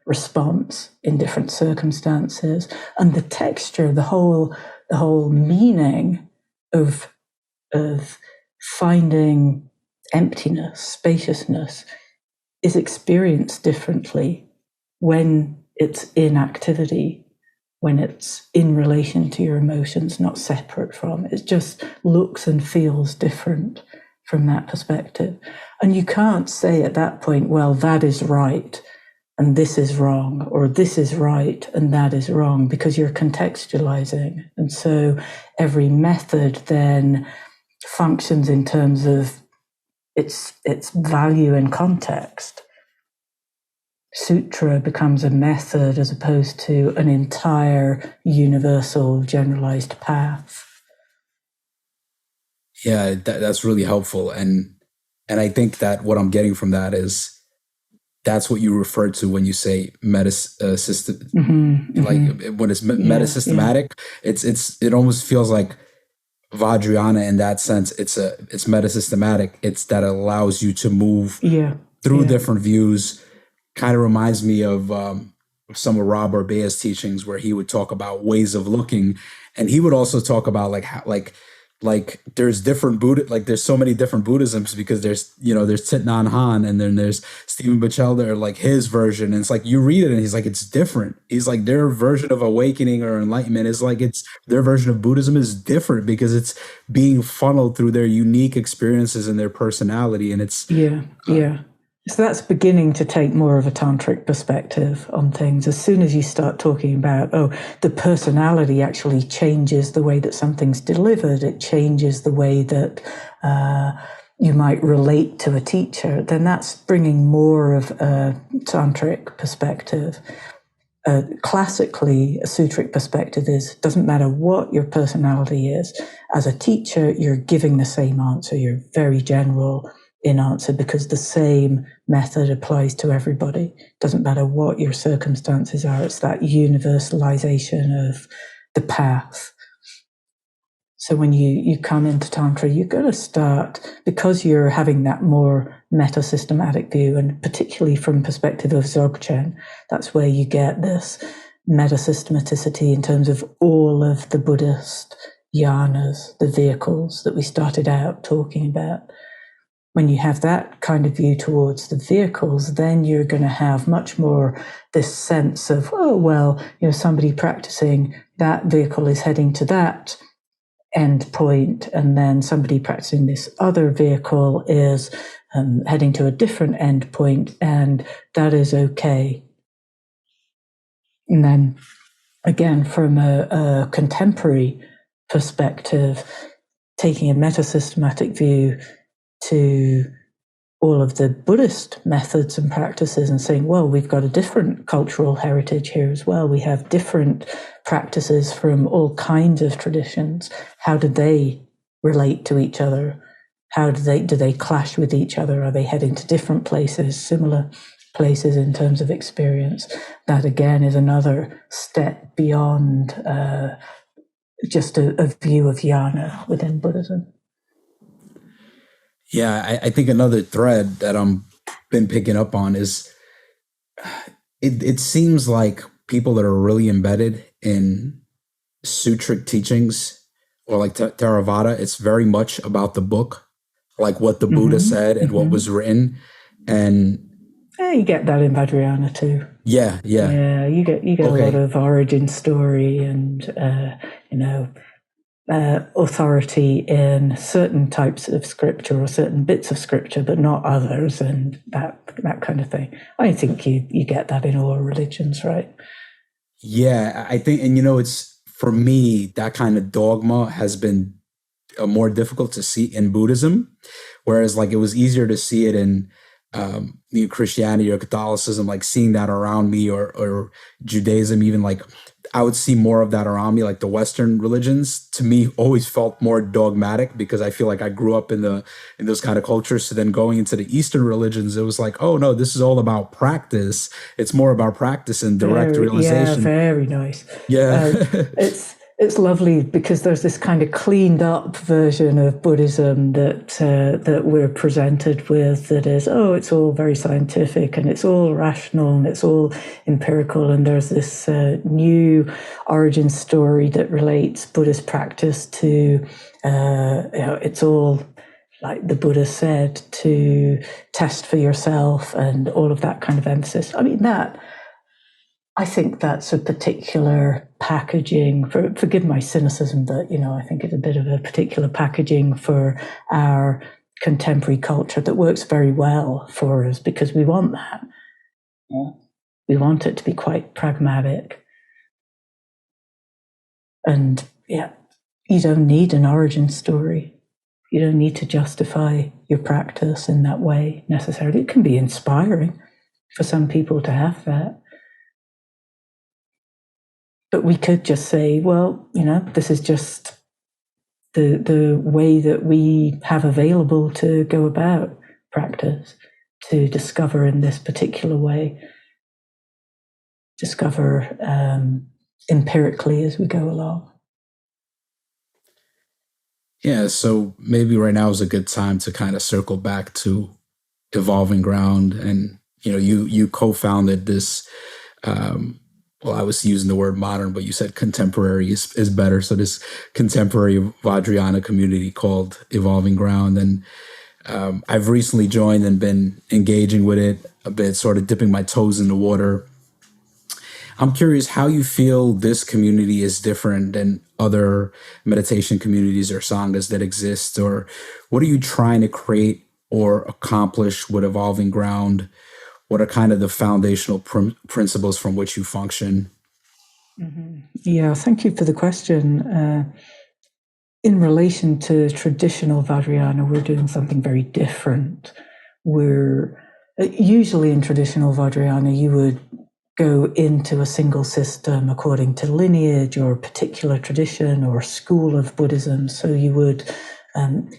B: response in different circumstances, and the texture, the whole meaning of finding emptiness, spaciousness, is experienced differently when it's in activity, when it's in relation to your emotions, not separate from. It just looks and feels different from that perspective. And you can't say at that point, well, that is right and this is wrong, or this is right and that is wrong, because you're contextualizing. And so every method then functions in terms of its value and context. Sutra becomes a method as opposed to an entire universal generalized path.
A: Yeah, that's really helpful. And I think that what I'm getting from that is that's what you refer to when you say meta system, like when it's meta systematic. It almost feels like Vajrayana in that sense. It's meta systematic. It's that allows you to move through different views. Kind of reminds me of some of Rob Orbea's teachings, where he would talk about ways of looking, and he would also talk about like there's different Buddha, like there's so many different Buddhisms, because there's Thich Nhat Hanh, and then there's Stephen Batchelder, like his version, and it's like you read it and he's like, it's different. He's like, their version of awakening or enlightenment is like, it's their version of Buddhism is different because it's being funneled through their unique experiences and their personality, and it's
B: So that's beginning to take more of a tantric perspective on things. As soon as you start talking about, the personality actually changes the way that something's delivered, it changes the way that you might relate to a teacher, then that's bringing more of a tantric perspective. Classically, a sutric perspective doesn't matter what your personality is. As a teacher, you're giving the same answer. You're very general in answer, because the same method applies to everybody. Doesn't matter what your circumstances are. It's that universalization of the path. So when you come into Tantra, you're going to start, because you're having that more meta-systematic view, and particularly from perspective of Dzogchen, that's where you get this meta-systematicity in terms of all of the Buddhist yanas, the vehicles that we started out talking about. When you have that kind of view towards the vehicles, then you're going to have much more this sense of, somebody practicing that vehicle is heading to that end point, and then somebody practicing this other vehicle is heading to a different end point, and that is okay. And then, again, from a contemporary perspective, taking a meta-systematic view to all of the Buddhist methods and practices and saying, well, we've got a different cultural heritage here as well. We have different practices from all kinds of traditions. How do they relate to each other? How do they clash with each other? Are they heading to different places, similar places in terms of experience? That again is another step beyond just a view of jhana within Buddhism.
A: Yeah, I think another thread that I'm been picking up on is it seems like people that are really embedded in sutric teachings or like Theravada, it's very much about the book, like what the Buddha said and what was written. And
B: you get that in Vajrayana too.
A: Yeah,
B: you get a lot of origin story and authority in certain types of scripture or certain bits of scripture, but not others, and that kind of thing. I think you get that in all religions, right?
A: Yeah, I think, and it's, for me, that kind of dogma has been more difficult to see in Buddhism, whereas like it was easier to see it in Christianity or Catholicism, like seeing that around me, or Judaism, even like I would see more of that around me. Like the Western religions, to me, always felt more dogmatic because I feel like I grew up in those kind of cultures. So then going into the Eastern religions, it was like, oh no, this is all about practice. It's more about practice and direct realization.
B: Very nice.
A: Yeah.
B: It's lovely because there's this kind of cleaned up version of Buddhism that we're presented with that is, oh, it's all very scientific and it's all rational and it's all empirical, and there's this new origin story that relates Buddhist practice to it's all, like the Buddha said, to test for yourself and all of that kind of emphasis. I mean, I think that's a particular packaging forgive my cynicism, but I think it's a bit of a particular packaging for our contemporary culture that works very well for us because we want that. Yeah. We want it to be quite pragmatic. And you don't need an origin story. You don't need to justify your practice in that way necessarily. It can be inspiring for some people to have that. But we could just say, well, this is just the way that we have available to go about practice, to discover in this particular way, discover empirically as we go along.
A: Yeah, so maybe right now is a good time to kind of circle back to Evolving Ground. And, you co-founded this, well, I was using the word modern, but you said contemporary is better. So this contemporary Vajrayana community called Evolving Ground. And I've recently joined and been engaging with it a bit, sort of dipping my toes in the water. I'm curious how you feel this community is different than other meditation communities or sanghas that exist, or what are you trying to create or accomplish with Evolving Ground? What are kind of the foundational principles from which you function?
B: Mm-hmm. Yeah, thank you for the question. In relation to traditional Vajrayana, we're doing something very different. We're usually in traditional Vajrayana, you would go into a single system according to lineage or particular tradition or school of Buddhism. So you would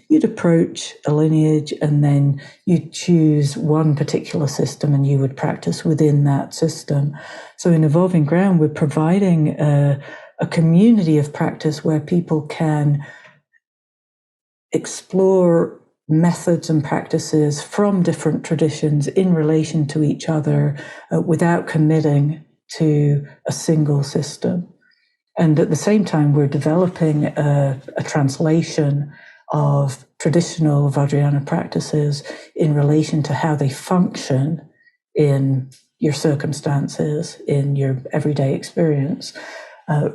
B: you'd approach a lineage and then you'd choose one particular system and you would practice within that system. So in Evolving Ground, we're providing a community of practice where people can explore methods and practices from different traditions in relation to each other without committing to a single system. And at the same time, we're developing a translation of traditional Vajrayana practices in relation to how they function in your circumstances, in your everyday experience,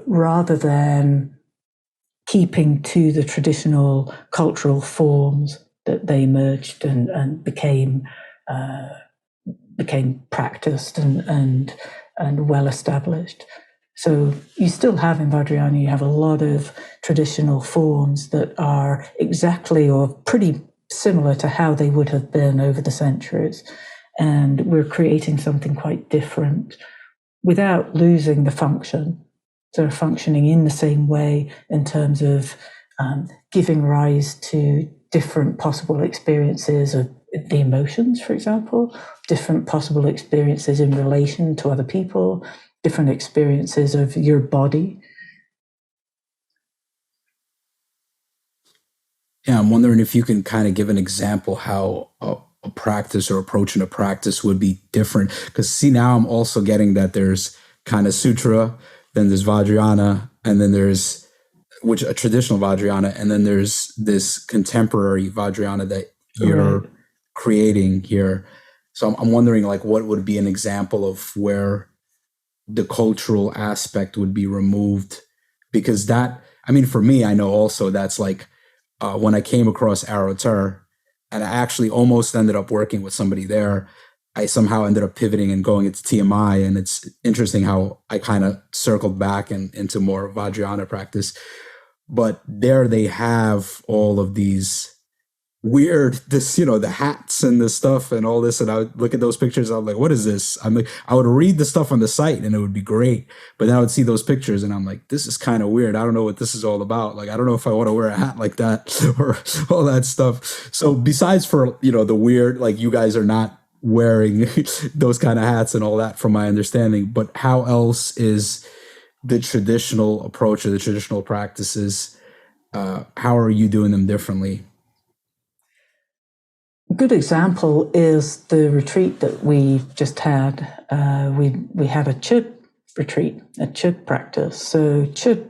B: rather than keeping to the traditional cultural forms that they emerged and became practiced and well established. So you still have in Vajrayana, you have a lot of traditional forms that are exactly or pretty similar to how they would have been over the centuries. And we're creating something quite different without losing the function. So functioning in the same way in terms of giving rise to different possible experiences of the emotions, for example, different possible experiences in relation to other people, different experiences of your body.
A: Yeah, I'm wondering if you can kind of give an example how a practice or approaching a practice would be different. Because see, now I'm also getting that there's kind of Sutra, then there's Vajrayana, and then there's a traditional Vajrayana, and then there's this contemporary Vajrayana that you're creating here. So I'm wondering, like, what would be an example of where the cultural aspect would be removed? Because that, I mean, for me, I know also that's like when I came across Artem, and I actually almost ended up working with somebody there, I somehow ended up pivoting and going into TMI. And it's interesting how I kind of circled back into more Vajrayana practice. But there they have all of these weird, this, the hats and the stuff and all this. And I would look at those pictures. I'm like, what is this? I'm like, I would read the stuff on the site and it would be great. But then I would see those pictures and I'm like, this is kind of weird. I don't know what this is all about. Like, I don't know if I want to wear a hat like that or all that stuff. So besides for, the weird, like you guys are not wearing those kind of hats and all that from my understanding, but how else is the traditional approach or the traditional practices, how are you doing them differently?
B: A good example is the retreat that we just had. We had a Chod retreat, a Chod practice. So Chod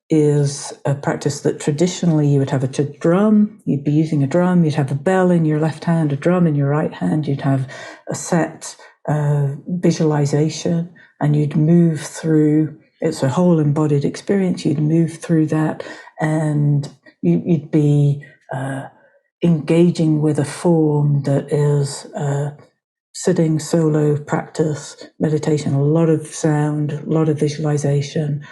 B: is a practice that traditionally you would have a Chod drum, you'd be using a drum, you'd have a bell in your left hand, a drum in your right hand, you'd have a set visualization, and you'd move through. It's a whole embodied experience. You'd move through that, and you'd be engaging with a form that is sitting solo practice, meditation, a lot of sound, a lot of visualization.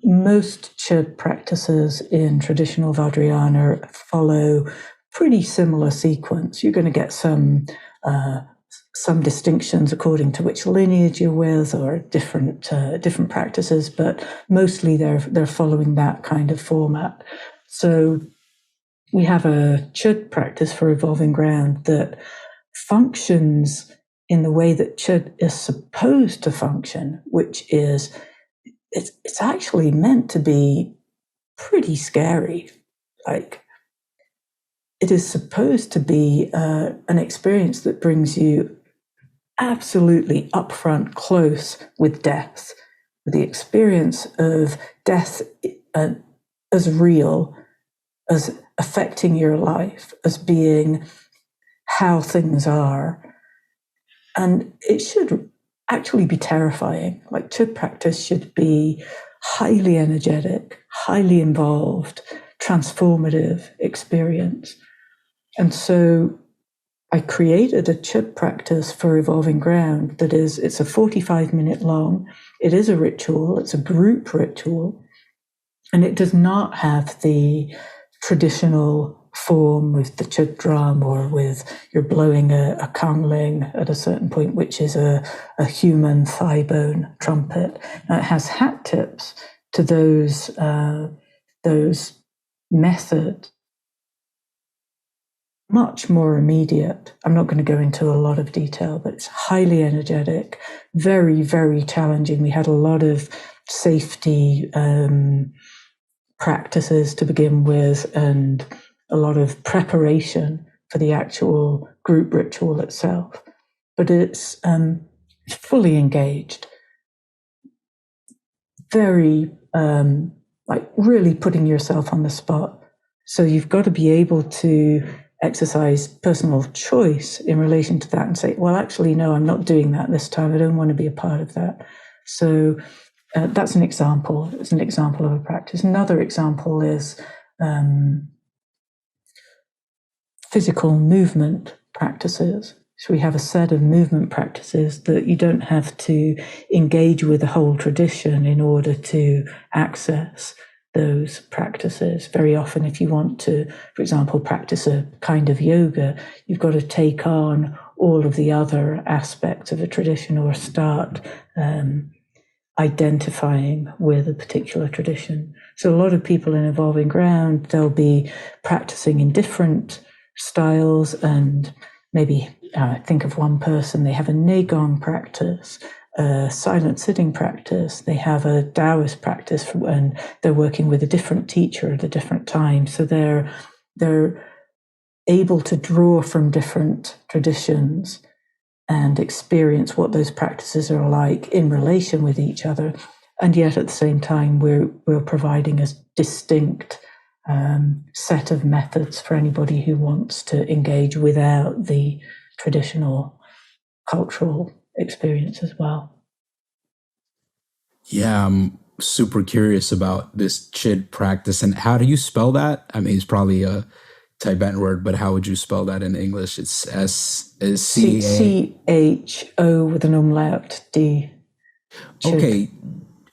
B: Most Chod practices in traditional Vajrayana follow pretty similar sequence. You're going to get some distinctions according to which lineage you're with, or different practices, but mostly they're following that kind of format. So we have a Chod practice for evolving ground that functions in the way that Chod is supposed to function, which is it's actually meant to be pretty scary. Like, it is supposed to be an experience that brings you absolutely upfront close with death, with the experience of death as real, as affecting your life, as being how things are. And it should actually be terrifying. Like, Chod practice should be highly energetic, highly involved, transformative experience. And so I created a Chod practice for evolving ground it's a 45-minute long. It is a ritual. It's a group ritual. And it does not have the traditional form with the Chod drum, or with you're blowing a kangling at a certain point, which is a human thigh bone trumpet. Now, it has hat tips to those methods, much more immediate. I'm not going to go into a lot of detail, but it's highly energetic, very, very challenging. We had a lot of safety practices to begin with, and a lot of preparation for the actual group ritual itself. But it's fully engaged, very like really putting yourself on the spot. So you've got to be able to exercise personal choice in relation to that and say, well, actually, no, I'm not doing that this time. I don't want to be a part of that. So that's an example. It's an example of a practice. Another example is physical movement practices. So we have a set of movement practices that you don't have to engage with the whole tradition in order to access those practices. Very often, if you want to, for example, practice a kind of yoga, you've got to take on all of the other aspects of a tradition, or start identifying with a particular tradition. So a lot of people in evolving ground, they'll be practicing in different styles, and maybe think of one person, they have a Neigong practice, a silent sitting practice, they have a Taoist practice, and they're working with a different teacher at a different time. So they're able to draw from different traditions and experience what those practices are like in relation with each other. And yet at the same time, we're providing a distinct set of methods for anybody who wants to engage without the traditional cultural experience as well.
A: Yeah, I'm super curious about this Chid practice. And how do you spell that? I mean, it's probably a Tibetan word, but how would you spell that in English? It's
B: C-H-O with an umlaut D. Chid.
A: Okay.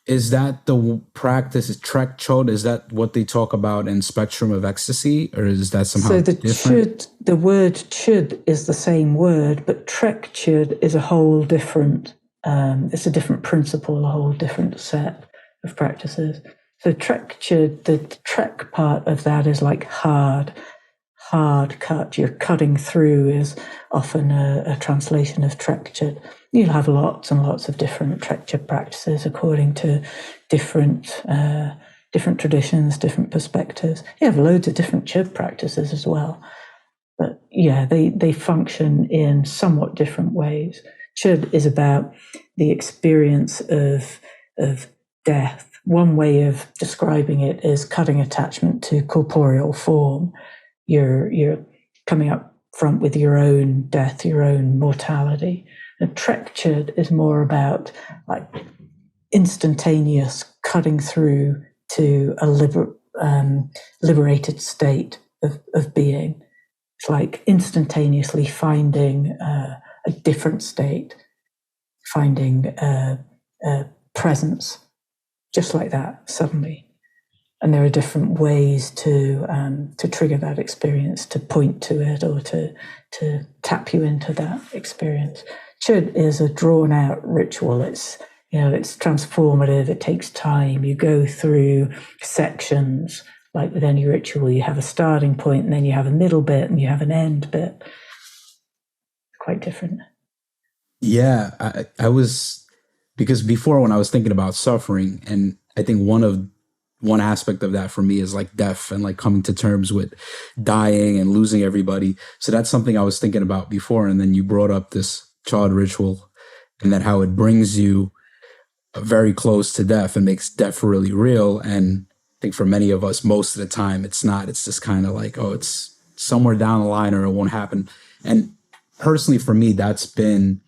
A: Is that the practice, is Trek Chod, is that what they talk about in Spectrum of Ecstasy, or is that somehow
B: So
A: different?
B: the word chud is the same word, but trek chud is a whole different, it's a different principle, a whole different set of practices. So trek chud, the trek part of that is like hard cut. You're cutting through is often a translation of trek chud. You'll have lots and lots of different trek chud practices according to different traditions, different perspectives. You have loads of different chud practices as well. But yeah, they function in somewhat different ways. Chud is about the experience of death. One way of describing it is cutting attachment to corporeal form. You're coming up front with your own death, your own mortality. And trek chud is more about like instantaneous cutting through to a liberated state of being. It's like instantaneously finding a different state, finding a presence, just like that, suddenly. And there are different ways to trigger that experience, to point to it, or to tap you into that experience. Chud is a drawn-out ritual. It's transformative. It takes time. You go through sections. Like with any ritual, you have a starting point, and then you have a middle bit, and you have an end bit. Quite different.
A: Yeah, I was, because before when I was thinking about suffering, and I think one aspect of that for me is like death and like coming to terms with dying and losing everybody. So that's something I was thinking about before. And then you brought up this Chod ritual and that how it brings you very close to death and makes death really real. And I think for many of us, most of the time, it's not. It's just kind of like, oh, it's somewhere down the line or it won't happen. And personally, for me, that's been,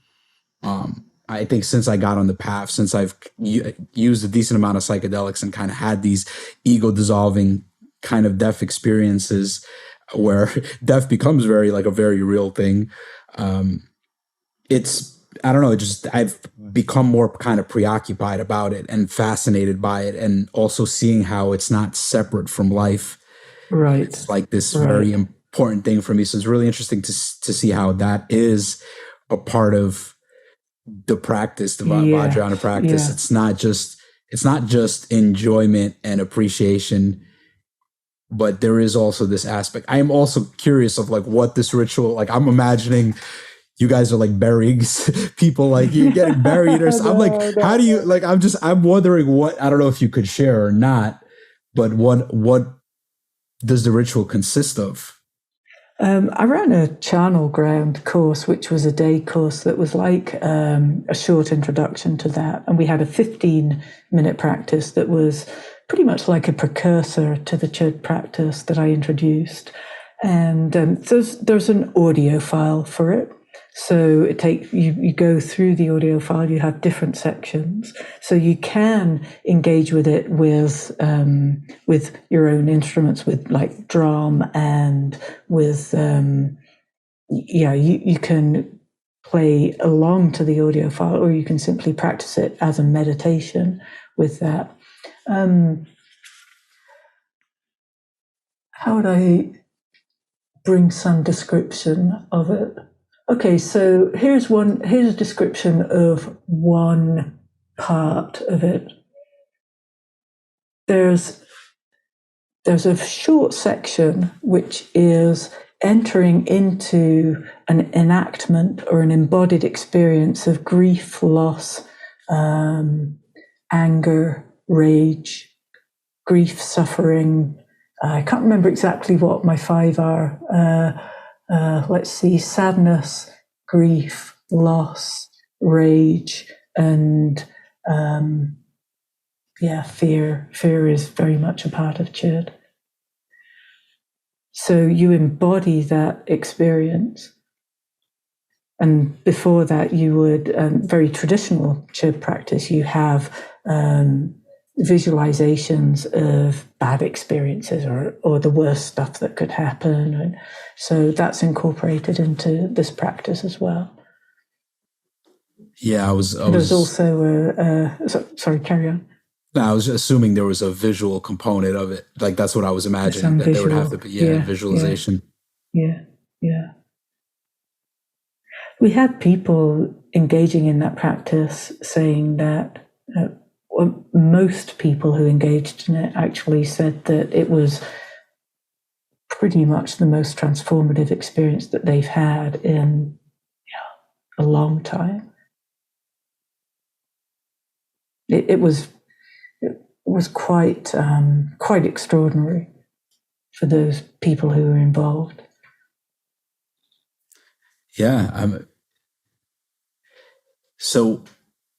A: I think since I got on the path, since I've used a decent amount of psychedelics and kind of had these ego dissolving kind of death experiences where death becomes very like a very real thing. I don't know, I've become more kind of preoccupied about it and fascinated by it, and also seeing how it's not separate from life.
B: Right.
A: It's like this very important thing for me. So it's really interesting to see how that is a part of the practice, the Vajrayana practice. Yeah. It's not just enjoyment and appreciation, but there is also this aspect. I am also curious of like what this ritual, like I'm imagining you guys are like burying people, like you're getting buried or something. I'm like, how do you, like, I'm wondering what, I don't know if you could share or not, but what does the ritual consist of?
B: I ran a Charnel Ground course, which was a day course that was like a short introduction to that. And we had a 15-minute practice that was pretty much like a precursor to the Chod practice that I introduced. And there's an audio file for it. So you go through the audio file, you have different sections. So you can engage with it with your own instruments, with like drum, and with you can play along to the audio file, or you can simply practice it as a meditation with that. How would I bring some description of it? Okay, so here's a description of one part of it. There's a short section which is entering into an enactment or an embodied experience of grief, loss, anger, rage, grief, suffering. I can't remember exactly what my 5 are. Let's see, sadness, grief, loss, rage, and fear. Fear is very much a part of Chod. So you embody that experience. And before that, you would, very traditional Chod practice, you have visualizations of bad experiences or the worst stuff that could happen. And so that's incorporated into this practice as well. Yeah, I was. There's also sorry, carry on.
A: No, I was assuming there was a visual component of it. Like that's what I was imagining,
B: Some
A: that there would have to
B: visual.
A: be,
B: Yeah, yeah,
A: visualization.
B: yeah, yeah. We had people engaging in that practice saying that well, most people who engaged in it actually said that it was pretty much the most transformative experience that they've had in a long time. It was quite extraordinary for those people who were involved.
A: Yeah. So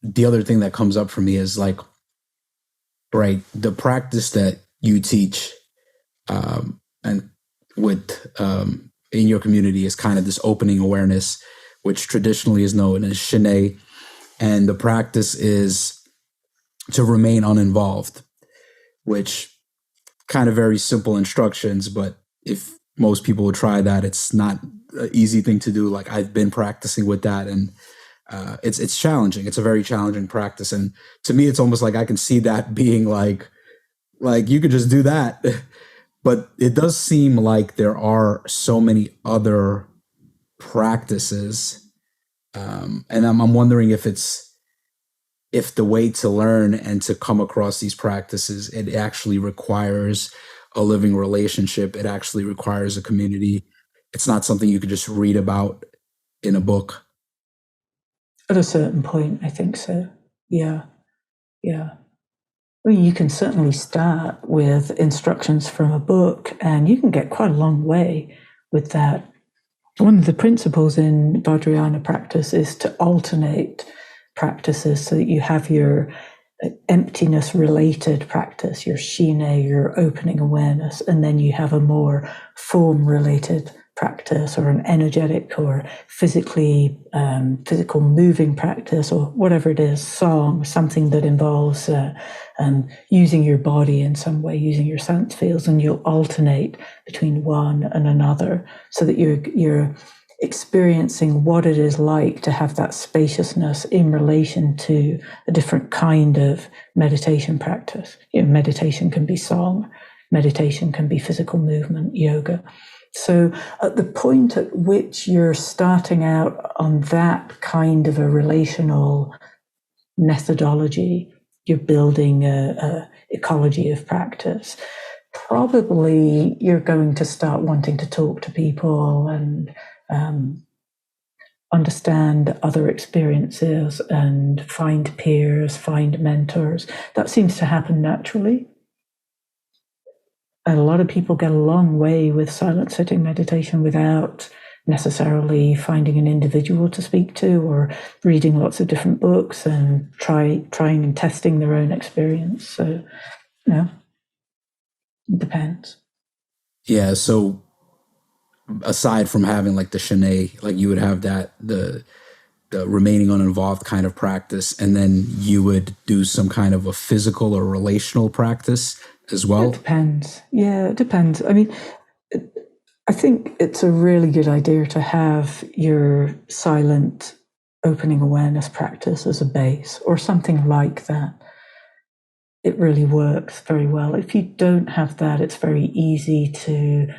A: the other thing that comes up for me is like, right, the practice that you teach, and with in your community is kind of this opening awareness, which traditionally is known as Shine, and the practice is to remain uninvolved, which kind of very simple instructions, but if most people would try that, it's not an easy thing to do. Like I've been practicing with that, and it's challenging. It's a very challenging practice, and to me, it's almost like I can see that being like you could just do that. But it does seem like there are so many other practices, and I'm wondering if the way to learn and to come across these practices, it actually requires a living relationship. It actually requires a community. It's not something you could just read about in a book.
B: At a certain point, I think so. Yeah, yeah. Well, you can certainly start with instructions from a book, and you can get quite a long way with that. One of the principles in Vajrayana practice is to alternate practices so that you have your emptiness related practice, your shine, your opening awareness, and then you have a more form related practice or an energetic or physical moving practice or whatever it is, song, something that involves using your body in some way, using your sense fields, and you'll alternate between one and another so that you're experiencing what it is like to have that spaciousness in relation to a different kind of meditation practice. Meditation can be song, meditation can be physical movement, yoga. So at the point at which you're starting out on that kind of a relational methodology, you're building a ecology of practice, probably you're going to start wanting to talk to people and understand other experiences and find peers, find mentors. That seems to happen naturally. And a lot of people get a long way with silent sitting meditation without necessarily finding an individual to speak to or reading lots of different books and trying and testing their own experience. So, it depends.
A: Yeah. So aside from having like the Shine, like you would have that the remaining uninvolved kind of practice, and then you would do some kind of a physical or relational practice as well.
B: It depends. Yeah, it depends. I mean, I think it's a really good idea to have your silent opening awareness practice as a base or something like that. It really works very well. If you don't have that, it's very easy to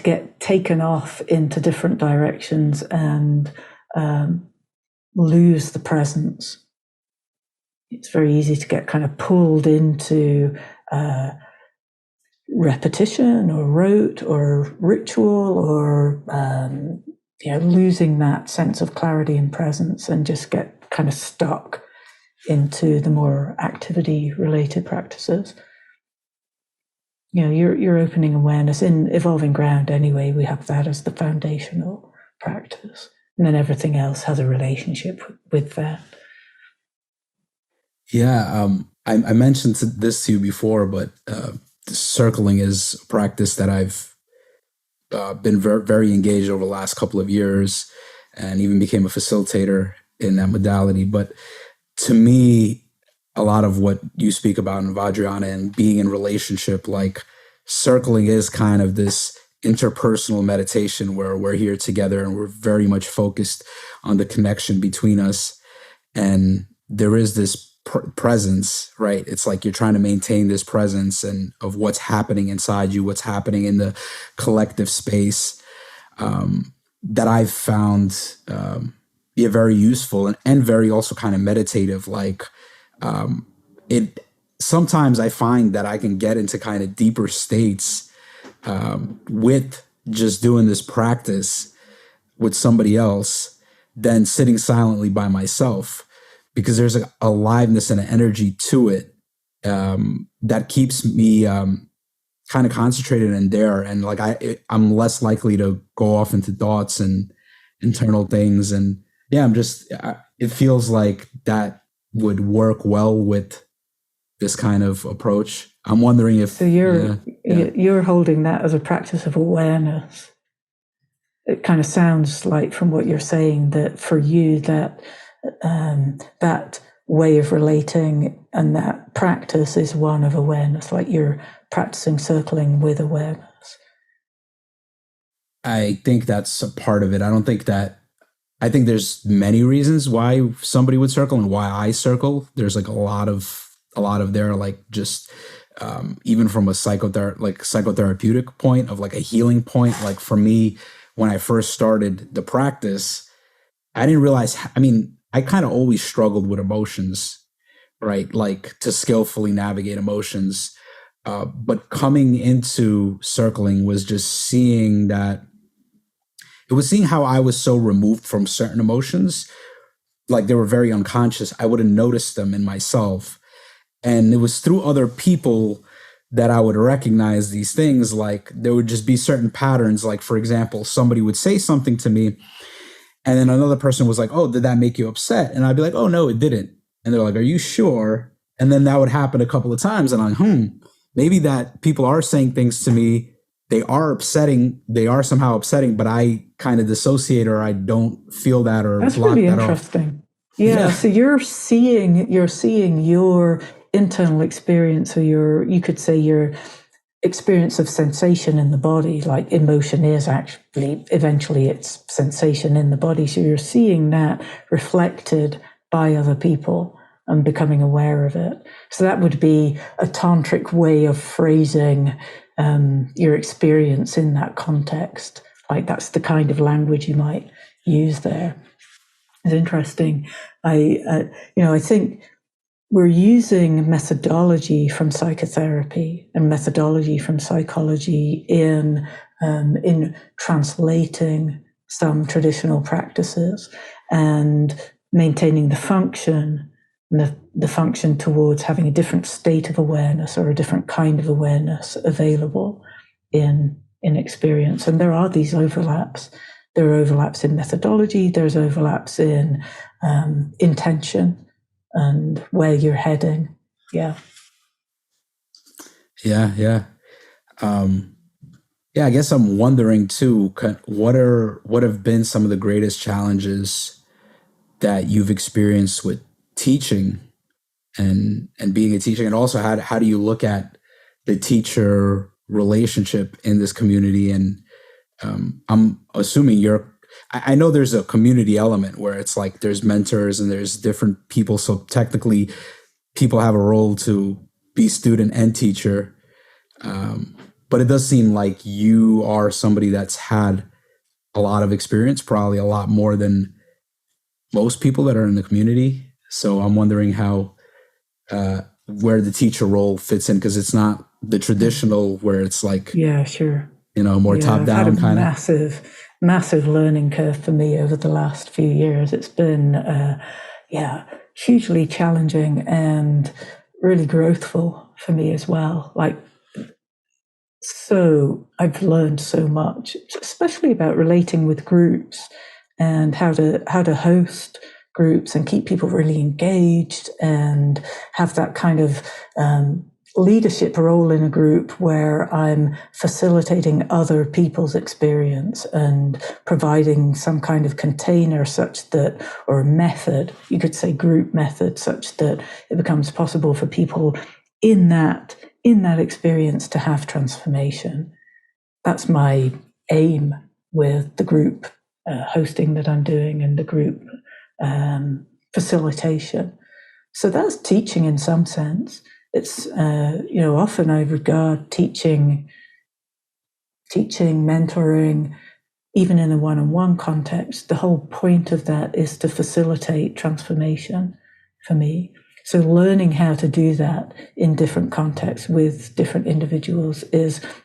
B: get taken off into different directions and lose the presence. It's very easy to get kind of pulled into repetition or rote or ritual or losing that sense of clarity and presence and just get kind of stuck into the more activity related practices. Your opening awareness in Evolving Ground anyway, we have that as the foundational practice, and then everything else has a relationship with that.
A: Yeah, I mentioned this to you before, but circling is a practice that I've been very engaged over the last couple of years, and even became a facilitator in that modality. But to me, a lot of what you speak about in Vajrayana and being in relationship, like circling is kind of this interpersonal meditation where we're here together and we're very much focused on the connection between us. And there is this presence, right? It's like you're trying to maintain this presence and of what's happening inside you, what's happening in the collective space, that I've found very useful and very also kind of meditative. Like it sometimes I find that I can get into kind of deeper states with just doing this practice with somebody else than sitting silently by myself, because there's a aliveness and an energy to it that keeps me kind of concentrated in there. And like I'm less likely to go off into thoughts and internal things. And yeah, it feels like that would work well with this kind of approach. I'm wondering if...
B: So you're holding that as a practice of awareness. It kind of sounds like, from what you're saying, that for you, that that way of relating and that practice is one of awareness, like you're practicing circling with awareness.
A: I think that's a part of it. I think there's many reasons why somebody would circle and why I circle. There's like a lot of there, like just even from a psychotherapeutic point of like a healing point. Like for me, when I first started the practice, I didn't realize, I kind of always struggled with emotions, right? Like to skillfully navigate emotions. But coming into circling was just seeing that it was seeing how I was so removed from certain emotions, like they were very unconscious. I wouldn't notice them in myself. And it was through other people that I would recognize these things. Like there would just be certain patterns. Like, for example, somebody would say something to me and then another person was like, "Oh, did that make you upset?" And I'd be like, "Oh, no, it didn't." And they're like, "Are you sure?" And then that would happen a couple of times. And I'm maybe that people are saying things to me. They are somehow upsetting, but I kind of dissociate or I don't feel that or
B: that's
A: block
B: really
A: that
B: interesting.
A: off.
B: Yeah. So you're seeing your internal experience, or you could say your experience of sensation in the body. Like emotion is actually eventually it's sensation in the body. So you're seeing that reflected by other people and becoming aware of it. So that would be a tantric way of phrasing your experience in that context. Like that's the kind of language you might use there. It's interesting. I think we're using methodology from psychotherapy and methodology from psychology in translating some traditional practices and maintaining the function, the function towards having a different state of awareness or a different kind of awareness available in experience. And there are these overlaps. There are overlaps in methodology. There's overlaps in intention and where you're heading. Yeah.
A: Yeah. I guess I'm wondering too, what have been some of the greatest challenges that you've experienced with teaching and being a teacher? And also how do you look at the teacher relationship in this community? And I'm assuming I know there's a community element where it's like there's mentors and there's different people. So technically people have a role to be student and teacher. But it does seem like you are somebody that's had a lot of experience, probably a lot more than most people that are in the community. So I'm wondering how, where the teacher role fits in, because it's not the traditional where it's like,
B: yeah, sure,
A: more top down kind of.
B: Massive learning curve for me over the last few years. It's been, hugely challenging and really growthful for me as well. So I've learned so much, especially about relating with groups and how to host groups and keep people really engaged and have that kind of leadership role in a group where I'm facilitating other people's experience and providing some kind of container such that, or a method, you could say group method, such that it becomes possible for people in that experience to have transformation. That's my aim with the group hosting that I'm doing and the group facilitation. So that's teaching in some sense. It's, often I regard teaching, mentoring, even in a one-on-one context, the whole point of that is to facilitate transformation for me. So learning how to do that in different contexts with different individuals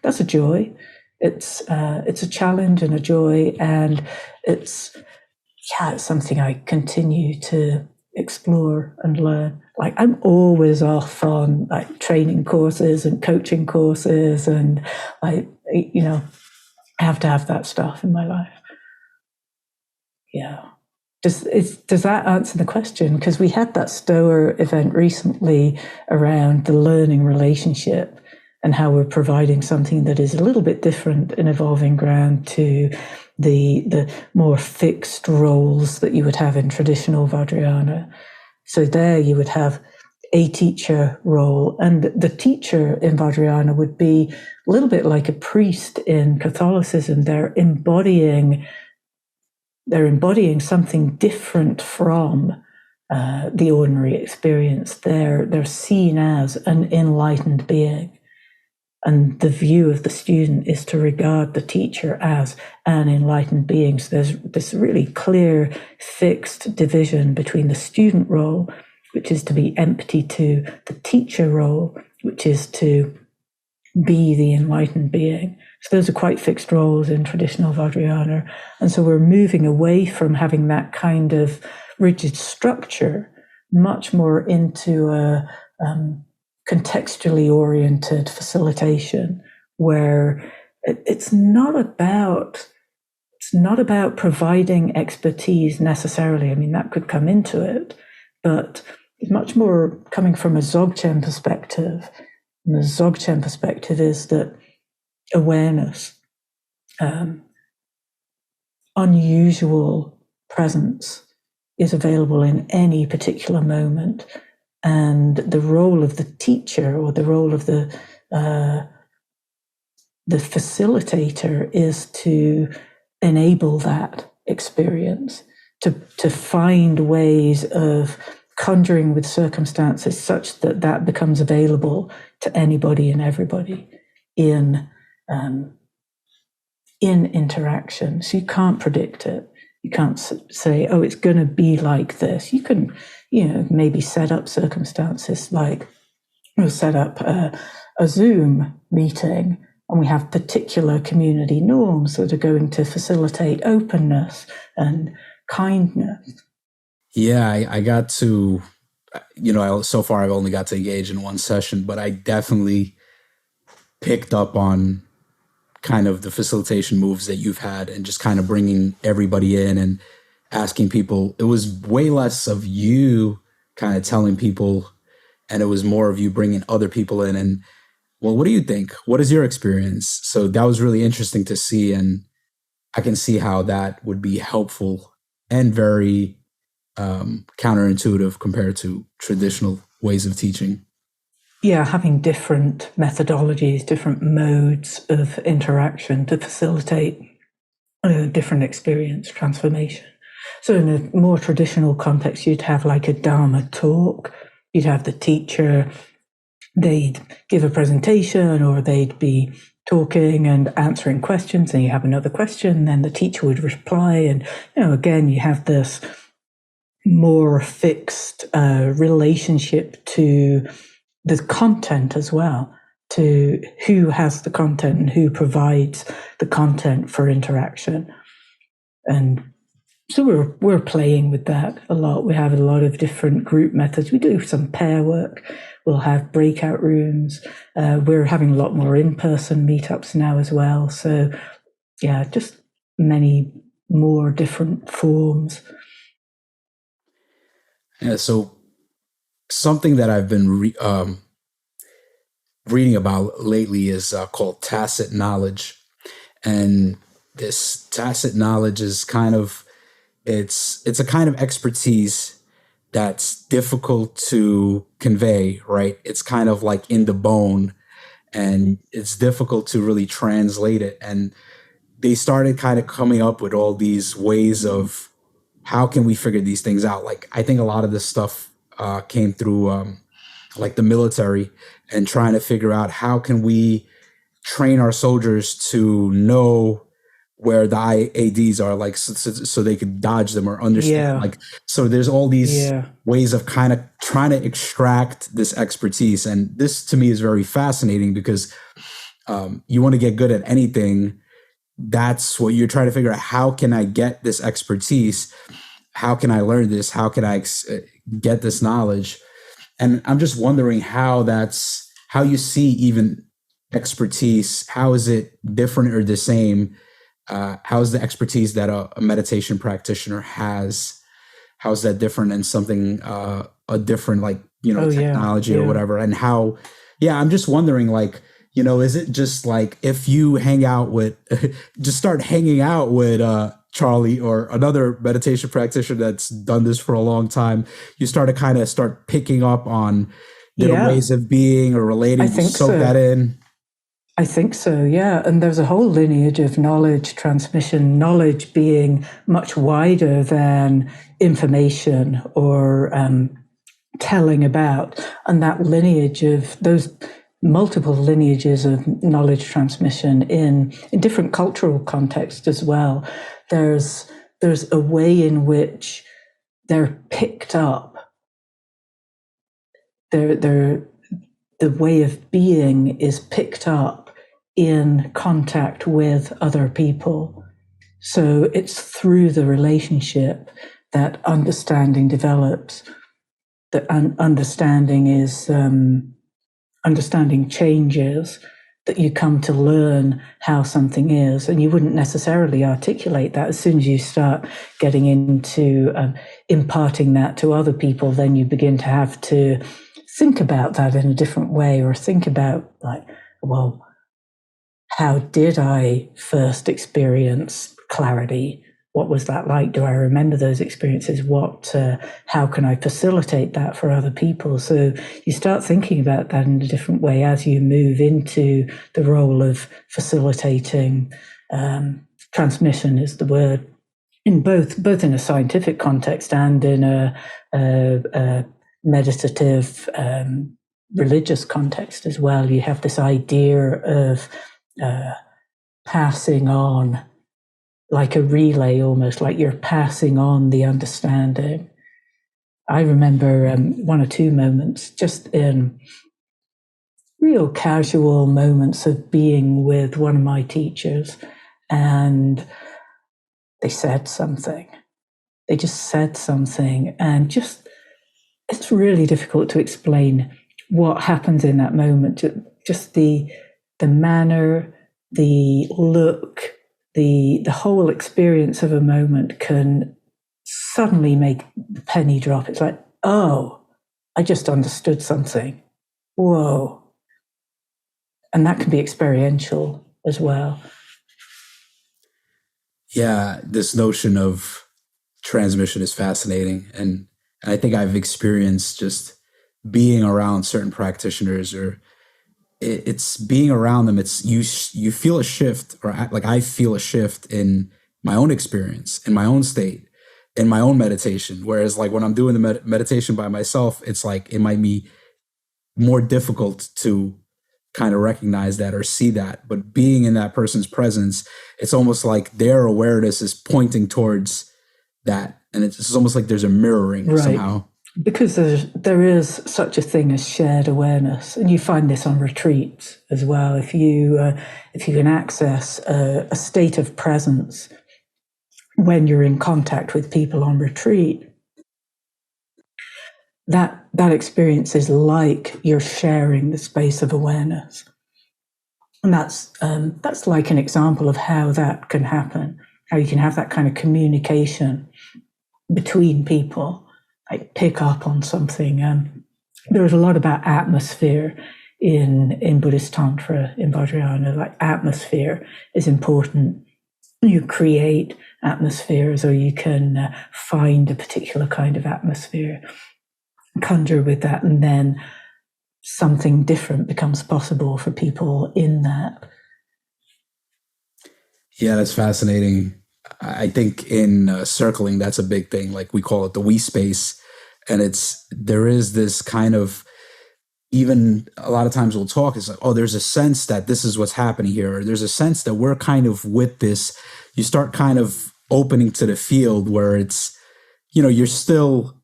B: that's a joy. It's a challenge and a joy, and it's something I continue to explore and learn. Like, I'm always off on like training courses and coaching courses, and I have to have that stuff in my life. Yeah. Does that answer the question? Because we had that Stower event recently around the learning relationship and how we're providing something that is a little bit different in Evolving Ground to the more fixed roles that you would have in traditional Vajrayana. So there you would have a teacher role, and the teacher in Vajrayana would be a little bit like a priest in Catholicism. They're embodying something different from the ordinary experience. They're seen as an enlightened being. And the view of the student is to regard the teacher as an enlightened being. So there's this really clear, fixed division between the student role, which is to be empty, to the teacher role, which is to be the enlightened being. So those are quite fixed roles in traditional Vajrayana. And so we're moving away from having that kind of rigid structure, much more into a contextually oriented facilitation, where it's not about providing expertise necessarily. I mean, that could come into it, but it's much more coming from a Dzogchen perspective. And the Dzogchen perspective is that awareness, unusual presence is available in any particular moment. And the role of the teacher, or the role of the facilitator, is to enable that experience, to find ways of conjuring with circumstances such that becomes available to anybody and everybody in interaction. So you can't predict it. You can't say, oh, it's going to be like this. You can, maybe set up circumstances like we'll set up a Zoom meeting, and we have particular community norms that are going to facilitate openness and kindness.
A: Yeah, I got to, so far I've only got to engage in one session, but I definitely picked up on kind of the facilitation moves that you've had, and just kind of bringing everybody in and asking people. It was way less of you kind of telling people, and it was more of you bringing other people in and, well, what do you think? What is your experience? So that was really interesting to see. And I can see how that would be helpful and very counterintuitive compared to traditional ways of teaching.
B: Yeah, having different methodologies, different modes of interaction to facilitate a different experience transformation. So in a more traditional context, you'd have like a Dharma talk. You'd have the teacher, they'd give a presentation, or they'd be talking and answering questions, and you have another question, then the teacher would reply. And, again, you have this more fixed relationship to the content as well, to who has the content and who provides the content for interaction. And so we're playing with that a lot. We have a lot of different group methods. We do some pair work. We'll have breakout rooms. We're having a lot more in-person meetups now as well. So yeah, just many more different forms.
A: Yeah, so something that I've been reading about lately is called tacit knowledge. And this tacit knowledge is kind of, it's a kind of expertise that's difficult to convey, right? It's kind of like in the bone, and it's difficult to really translate it. And they started kind of coming up with all these ways of how can we figure these things out? Like, I think a lot of this stuff came through like the military, and trying to figure out how can we train our soldiers to know where the IADs are, like so they could dodge them or understand.
B: Yeah.
A: Like, so there's all these
B: Yeah.
A: ways of kind of trying to extract this expertise, and this to me is very fascinating because you want to get good at anything. That's what you're trying to figure out. How can I get this expertise? How can I learn this? How can I get this knowledge? And I'm just wondering how you see even expertise. How is it different or the same? How is the expertise that a meditation practitioner has? How is that different than something a different, like, technology or whatever? And how? Yeah, I'm just wondering, like, is it just like if you hang out with, just start hanging out with Charlie or another meditation practitioner that's done this for a long time, you start picking up on their ways of being or relating, soak that in?
B: I think so, yeah. And there's a whole lineage of knowledge transmission, knowledge being much wider than information or telling about. And that lineage of those multiple lineages of knowledge transmission in different cultural contexts as well. There's a way in which they're picked up. The way of being is picked up in contact with other people. So it's through the relationship that understanding develops. That understanding is understanding changes, that you come to learn how something is, and you wouldn't necessarily articulate that. As soon as you start getting into imparting that to other people, then you begin to have to think about that in a different way, or think about, like, well, how did I first experience clarity? What was that like? Do I remember those experiences? How can I facilitate that for other people? So you start thinking about that in a different way as you move into the role of facilitating. Transmission is the word, in both in a scientific context and in a meditative, religious context as well. You have this idea of passing on, like a relay, almost like you're passing on the understanding. I remember one or two moments, just in real casual moments of being with one of my teachers, and they said something. They just said something, and it's really difficult to explain what happens in that moment. Just the manner, the look, the whole experience of a moment can suddenly make the penny drop. It's like, oh, I just understood something. Whoa. And that can be experiential as well.
A: Yeah, this notion of transmission is fascinating. And I think I've experienced just being around certain practitioners, or it's being around them. It's you feel a shift, or like I feel a shift in my own experience, in my own state, in my own meditation. Whereas like when I'm doing the meditation by myself, it's like it might be more difficult to kind of recognize that or see that. But being in that person's presence, it's almost like their awareness is pointing towards that. And it's almost like there's a mirroring somehow.
B: Because there is such a thing as shared awareness, and you find this on retreats as well. If you can access a state of presence when you're in contact with people on retreat, that experience is like you're sharing the space of awareness, and that's like an example of how that can happen. How you can have that kind of communication between people. I pick up on something. There's a lot about atmosphere in Buddhist Tantra, in Vajrayana. Like, atmosphere is important. You create atmospheres, or you can find a particular kind of atmosphere, conjure with that, and then something different becomes possible for people in that.
A: Yeah, that's fascinating. I think in circling, that's a big thing. Like we call it the we space. And there is this kind of, even a lot of times we'll talk, it's like, oh, there's a sense that this is what's happening here. Or there's a sense that we're kind of with this. You start kind of opening to the field where it's, you're still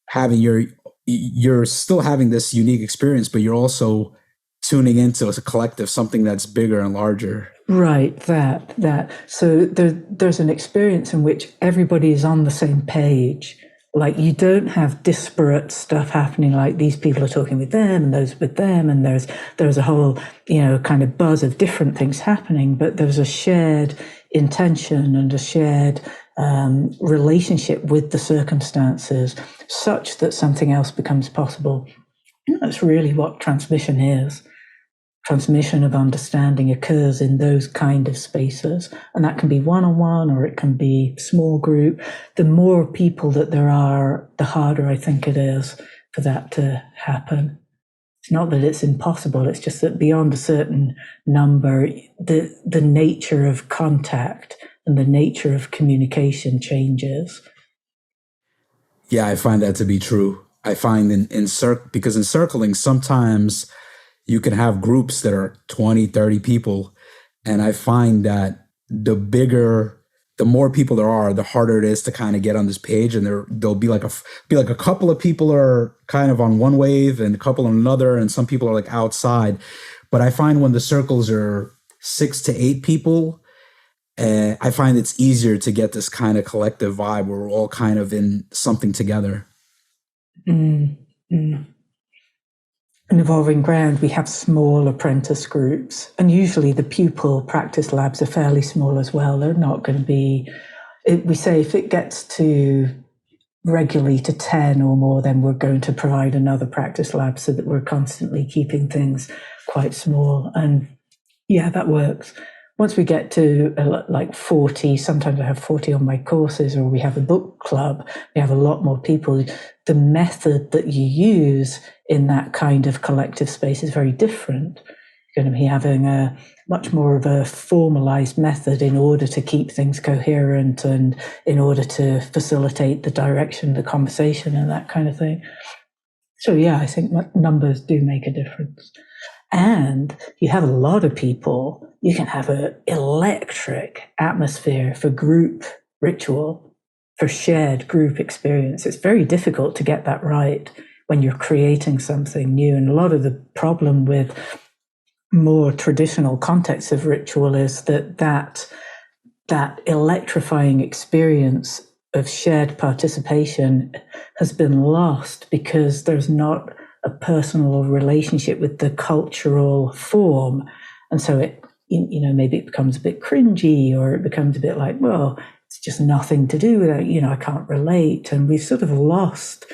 A: having this unique experience, but you're also tuning into as a collective, something that's bigger and larger.
B: Right, that. So there's an experience in which everybody is on the same page. Like, you don't have disparate stuff happening, like these people are talking with them and those with them, and there's a whole, kind of buzz of different things happening, but there's a shared intention and a shared relationship with the circumstances such that something else becomes possible. That's really what transmission is. Transmission of understanding occurs in those kind of spaces, and that can be one-on-one or it can be small group. The more people that there are, the harder I think it is for that to happen. It's not that it's impossible, it's just that beyond a certain number, the nature of contact and the nature of communication changes.
A: Yeah, I find that to be true. I find because in circling, sometimes you can have groups that are 20, 30 people. And I find that the more people there are, the harder it is to kind of get on this page. And there'll be like a couple of people are kind of on one wave and a couple on another. And some people are like outside. But I find when the circles are 6 to 8 people, I find it's easier to get this kind of collective vibe where we're all kind of in something together.
B: In Evolving Ground, we have small apprentice groups, and usually the pupil practice labs are fairly small as well. They're not going to be, we say if it gets to regularly to 10 or more, then we're going to provide another practice lab so that we're constantly keeping things quite small. And yeah, that works. Once we get to like 40, sometimes I have 40 on my courses, or we have a book club, we have a lot more people. The method that you use in that kind of collective space is very different. You're going to be having a much more of a formalized method in order to keep things coherent and in order to facilitate the direction, the conversation and that kind of thing. So yeah, I think numbers do make a difference. And you have a lot of people, you can have an electric atmosphere for group ritual, for shared group experience. It's very difficult to get that right when you're creating something new. And a lot of the problem with more traditional contexts of ritual is that electrifying experience of shared participation has been lost because there's not a personal relationship with the cultural form. And so it, maybe it becomes a bit cringy, or it becomes a bit like, well, it's just nothing to do with it, I can't relate. And we've sort of lost,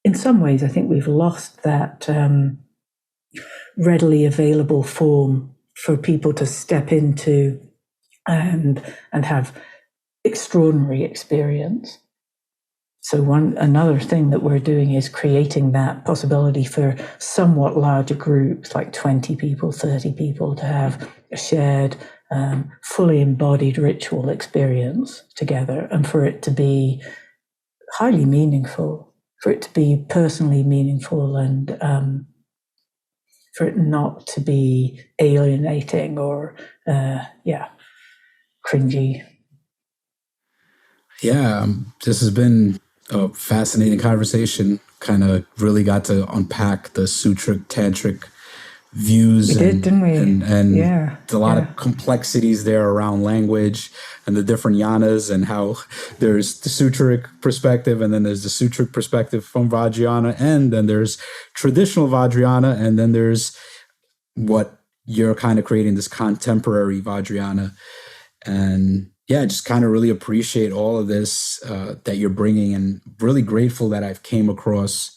B: in some ways, I think we've lost that readily available form for people to step into and have extraordinary experience. So another thing that we're doing is creating that possibility for somewhat larger groups, like 20 people, 30 people, to have a shared, fully embodied ritual experience together, and for it to be highly meaningful, for it to be personally meaningful, and for it not to be alienating or, cringy.
A: Yeah, this has been a fascinating conversation. Kind of really got to unpack the Sutric Tantric views.
B: We did, didn't we?
A: And yeah, a lot of complexities there around language and the different yanas, and how there's the Sutric perspective, and then there's the Sutric perspective from Vajrayana, and then there's traditional Vajrayana, and then there's what you're kind of creating, this contemporary Vajrayana. And yeah, just kind of really appreciate all of this that you're bringing, and really grateful that I've came across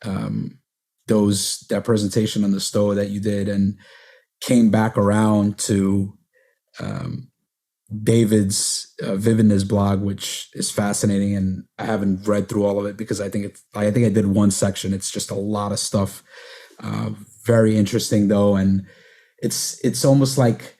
A: that presentation on the Stoa that you did, and came back around to David's Vividness blog, which is fascinating. And I haven't read through all of it because I think I did one section. It's just a lot of stuff. Very interesting though, and it's almost like,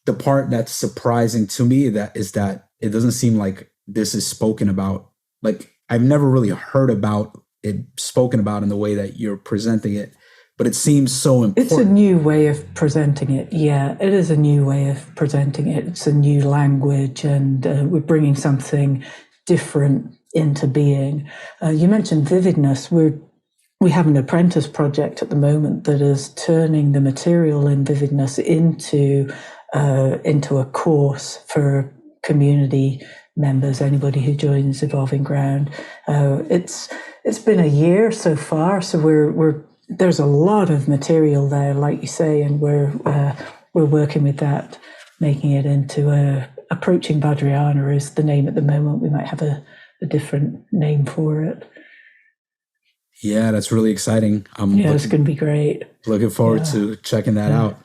A: the part that's surprising to me is that it doesn't seem like this is spoken about. Like, I've never really heard about it spoken about in the way that you're presenting it, but it seems so important.
B: It's a new way of presenting it. Yeah, it is a new way of presenting it. It's a new language, and we're bringing something different into being. You mentioned vividness. We have an apprentice project at the moment that is turning the material in vividness into a course for community members, anybody who joins Evolving Ground. It's been a year so far, so there's a lot of material there, like you say, and we're working with that, making it into approaching Vajrayana is the name at the moment. We might have a different name for it.
A: Yeah, that's really exciting.
B: It's going to be great.
A: Looking forward to checking that out.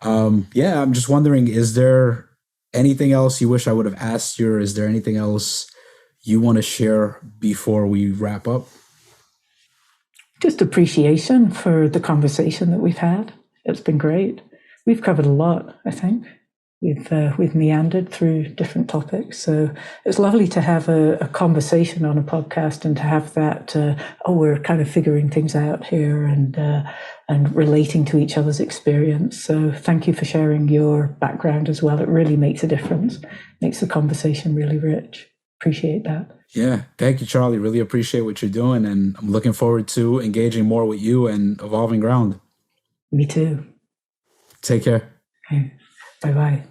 A: I'm just wondering, is there anything else you wish I would have asked you, or is there anything else you want to share before we wrap up?
B: Just appreciation for the conversation that we've had. It's been great. We've covered a lot, I think. We've meandered through different topics. So it's lovely to have a conversation on a podcast and to have that, we're kind of figuring things out here and relating to each other's experience. So thank you for sharing your background as well. It really makes a difference, makes the conversation really rich. Appreciate that.
A: Yeah. Thank you, Charlie. Really appreciate what you're doing. And I'm looking forward to engaging more with you and Evolving Ground.
B: Me too.
A: Take care.
B: Okay. Bye-bye.